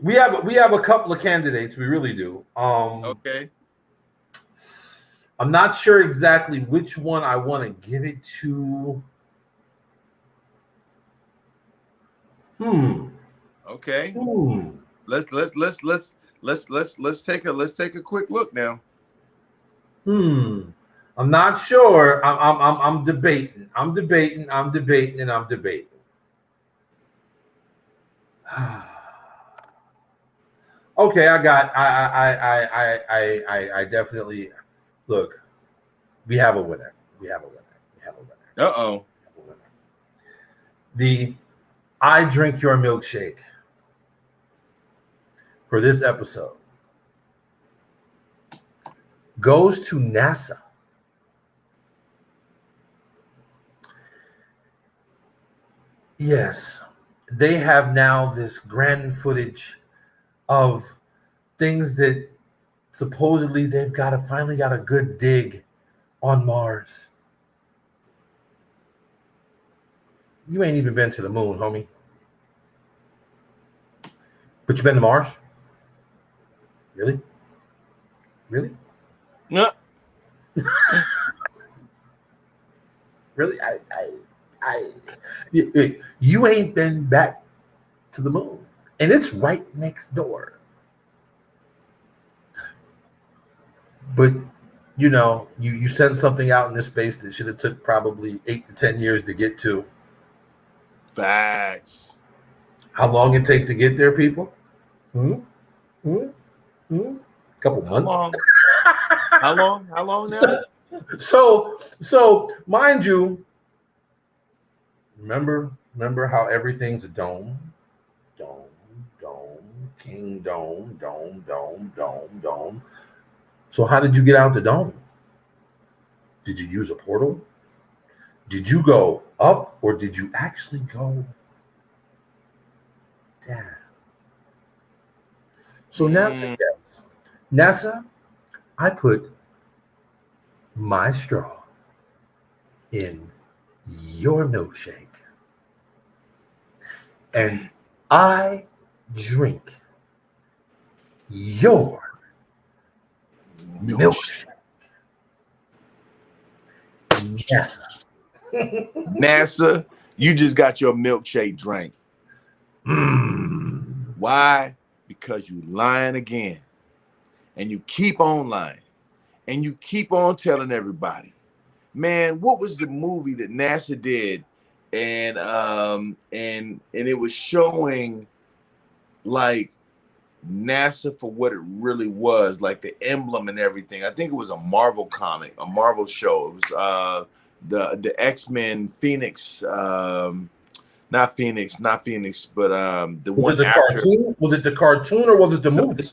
We have a couple of candidates. We really do. Okay. I'm not sure exactly which one I want to give it to. Okay. Let's take a quick look now. I'm not sure. I'm debating. Okay, I definitely look. We have a winner. Uh-oh. The I drink your milkshake for this episode goes to NASA. Yes, they have now this grand footage of things that supposedly they've finally got a good dig on Mars. You ain't even been to the moon, homie. But you been to Mars? Really? Really? No. Really? You ain't been back to the moon, and it's right next door. But you sent something out into space that should have took probably 8 to 10 years to get to. Facts. How long it take to get there, people? Hmm? Hmm? Hmm? Couple How months. long? How long? How long now? So mind you, remember how everything's a dome, king dome. So how did you get out the dome? Did you use a portal? Did you go up, or did you actually go down? So NASA, yes. NASA, I put my straw in your milkshake, and I drink your milkshake. NASA. NASA, you just got your milkshake drank. Why? Because you lying again. And you keep on lying. And you keep on telling everybody. Man, what was the movie that NASA did? And it was showing like NASA for what it really was, like the emblem and everything. I think it was a Marvel comic, a Marvel show. It was the X-Men Phoenix, not Phoenix, but the Was one it the after. cartoon? Was it the cartoon or was it the movie?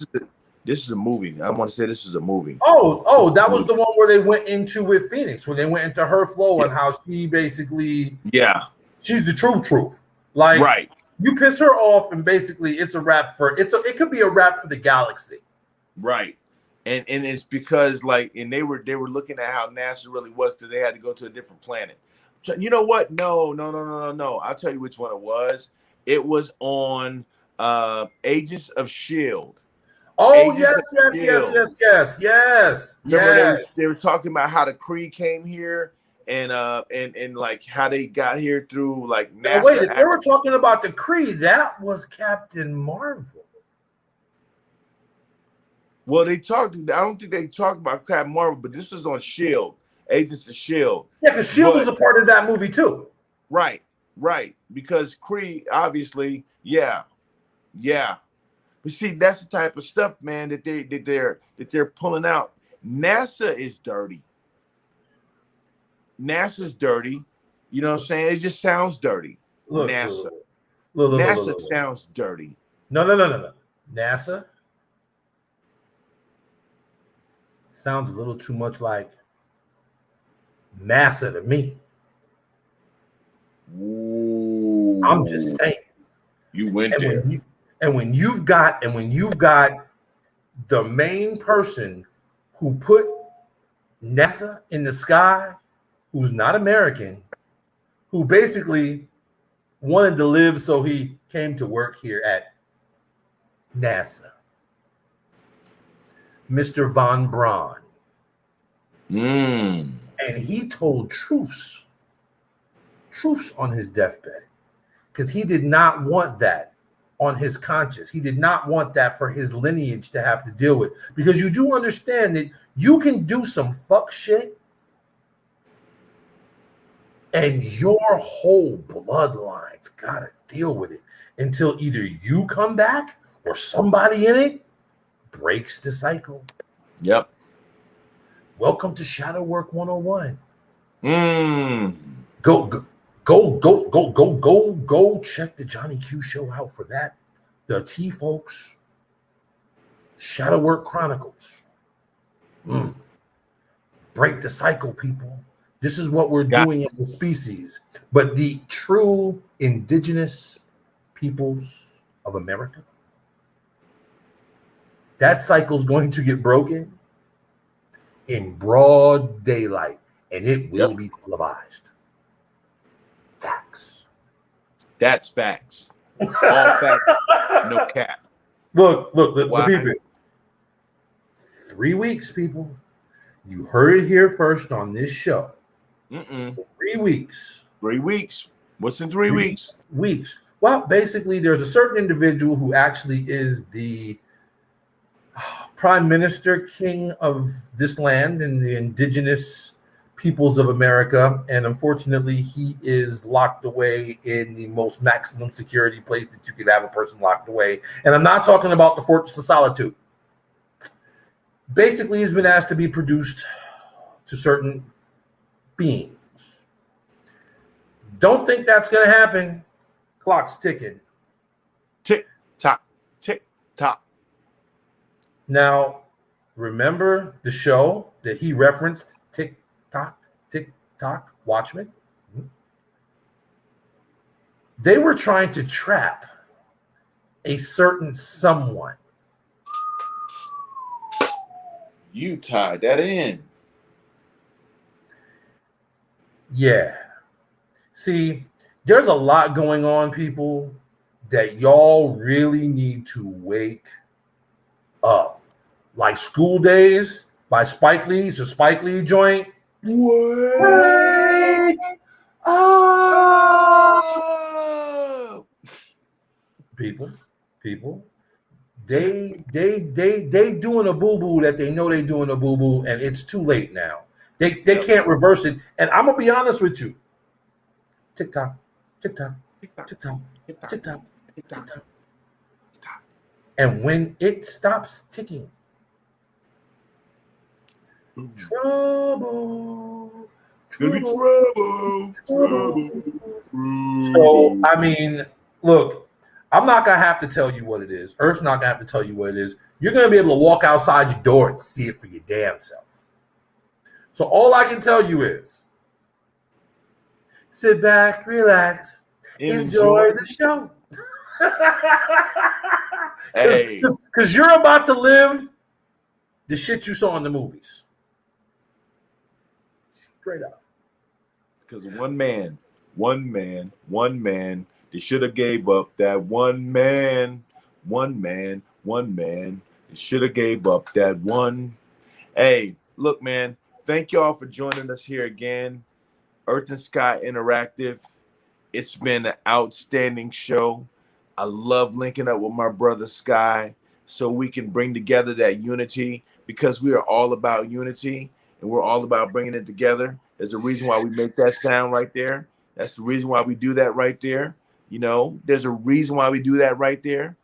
This is a movie. I want to say this is a movie. Oh, that was the one where they went into with Phoenix, when they went into her flow and how she basically, she's the truth. Like, right. You piss her off, and basically it's a rap it could be a rap for the galaxy. Right. And it's because and they were looking at how NASA really was, because they had to go to a different planet. You know what? No. I'll tell you which one it was. It was on Agents of S.H.I.E.L.D. Oh, Agents yes. Remember they were talking about how the Kree came here and like how they got here through like NASA. Oh, wait, if they were talking about the Kree, that was Captain Marvel. Well, I don't think they talked about Captain Marvel, but this was on S.H.I.E.L.D., Agents of S.H.I.E.L.D. Yeah, because S.H.I.E.L.D. was a part of that movie too. Right. Because Kree, obviously, yeah. But see, that's the type of stuff, man, that they're pulling out. NASA is dirty. NASA's dirty. You know what I'm saying? It just sounds dirty. NASA. NASA sounds dirty. No. NASA sounds a little too much like NASA to me. Ooh. I'm just saying. You went there. When you've got the main person who put NASA in the sky, who's not American, who basically wanted to live, so he came to work here at NASA, Mr. Von Braun. And he told truths on his deathbed, because he did not want that on his conscience. He did not want that for his lineage to have to deal with, because you do understand that you can do some fuck shit and your whole bloodline's gotta deal with it until either you come back or somebody in it breaks the cycle. Yep. Welcome to Shadow Work 101. Go check the Johnny Q show out for that. The T folks. Shadow Work Chronicles. Break the cycle, people. This is what we're doing as a species. But the true indigenous peoples of America, that cycle's going to get broken in broad daylight, and it will be televised. Facts. That's facts. All facts, no cap. Look, the people. 3 weeks, people. You heard it here first on this show. 3 weeks. 3 weeks. What's in 3 weeks? Weeks. Well, basically, there's a certain individual who actually is the prime minister, king of this land and the indigenous peoples of America. And unfortunately, he is locked away in the most maximum security place that you could have a person locked away. And I'm not talking about the Fortress of Solitude. Basically, he's been asked to be produced to certain beings. Don't think that's going to happen. Clock's ticking. Tick tock, tick tock. Now, remember the show that he referenced, Tick Tock, Watchmen? They were trying to trap a certain someone. You tied that in. Yeah. See, there's a lot going on, people, that y'all really need to wake up. Like School Days by Spike Lee's, the Spike Lee joint. Wake up! People, they doing a boo-boo that they know they doing a boo-boo, and it's too late now. They can't reverse it. And I'm gonna be honest with you. Tick-tock, tick-tock, tick-tock, tick-tock, tick-tock. And when it stops ticking, trouble. So, I mean, look, I'm not going to have to tell you what it is. Earth's not going to have to tell you what it is. You're going to be able to walk outside your door and see it for your damn self. So all I can tell you is sit back, relax, enjoy the show. Because you're about to live the shit you saw in the movies. Straight up. Because one man, they should have gave up. That one man, they should have gave up that one. Hey, look, man, thank y'all for joining us here again. Earth and Sky Interactive. It's been an outstanding show. I love linking up with my brother Sky so we can bring together that unity, because we are all about unity and we're all about bringing it together. There's a reason why we make that sound right there. That's the reason why we do that right there. You know, there's a reason why we do that right there,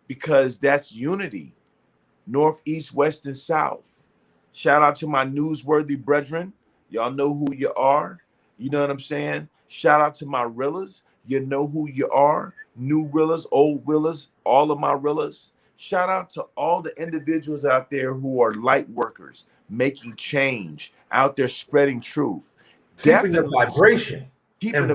because that's unity. North, east, west, and south. Shout out to my newsworthy brethren. Y'all know who you are. You know what I'm saying? Shout out to my Rillas. You know who you are. New Rillas, old Rillas, all of my Rillas. Shout out to all the individuals out there who are light workers, making change, out there spreading truth. Keeping the vibration. Keeping the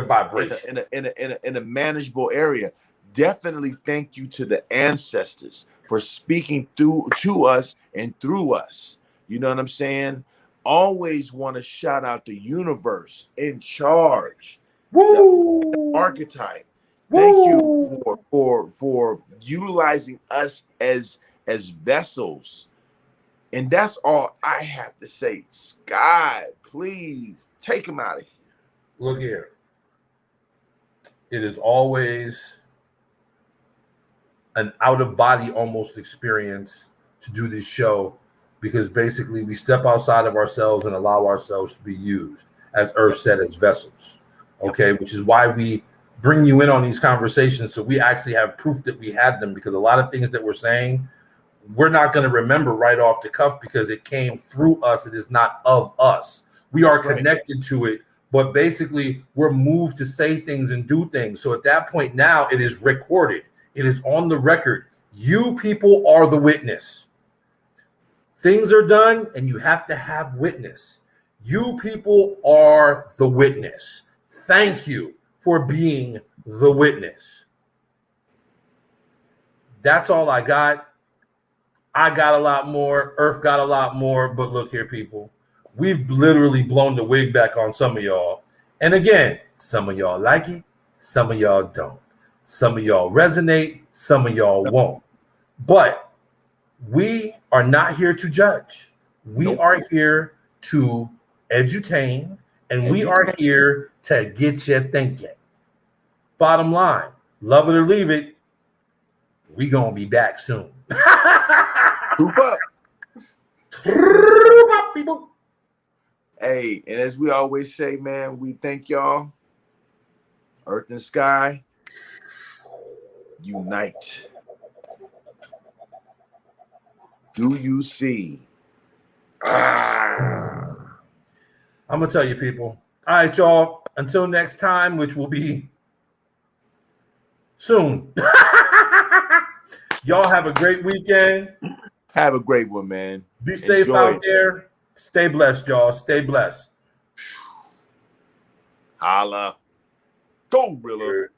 vibration in a manageable area. Definitely thank you to the ancestors for speaking to us and through us. You know what I'm saying? Always want to shout out the universe in charge. The archetype. Thank you for utilizing us as vessels. And that's all I have to say. Sky, please take him out of here. Look here. It is always an out-of-body almost experience to do this show, because basically we step outside of ourselves and allow ourselves to be used, as Earth said, as vessels. Okay, which is why we bring you in on these conversations, so we actually have proof that we had them, because a lot of things that we're saying, we're not going to remember right off the cuff because it came through us. It is not of us. We are connected to it, but basically we're moved to say things and do things. So at that point now, it is recorded. It is on the record. You people are the witness. Things are done and you have to have witness. You people are the witness. Thank you for being the witness. That's all I got. I got a lot more. Earth got a lot more. But look here, people. We've literally blown the wig back on some of y'all. And again, some of y'all like it. Some of y'all don't. Some of y'all resonate. Some of y'all won't. But We are not here to judge. We Nope. are here to edutain, and we are here to get you thinking. Bottom line, love it or leave it, we gonna be back soon. Troop up. Troop up, people. Hey, and as we always say, man, we thank y'all. Earth and sky, unite. Do you see? I'm gonna tell you, people. All right, y'all. Until next time, which will be soon. Y'all have a great weekend. Have a great one, man. Be safe out there. Stay blessed, y'all. Stay blessed. Holla. Go, Rilla.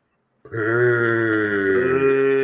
Peace.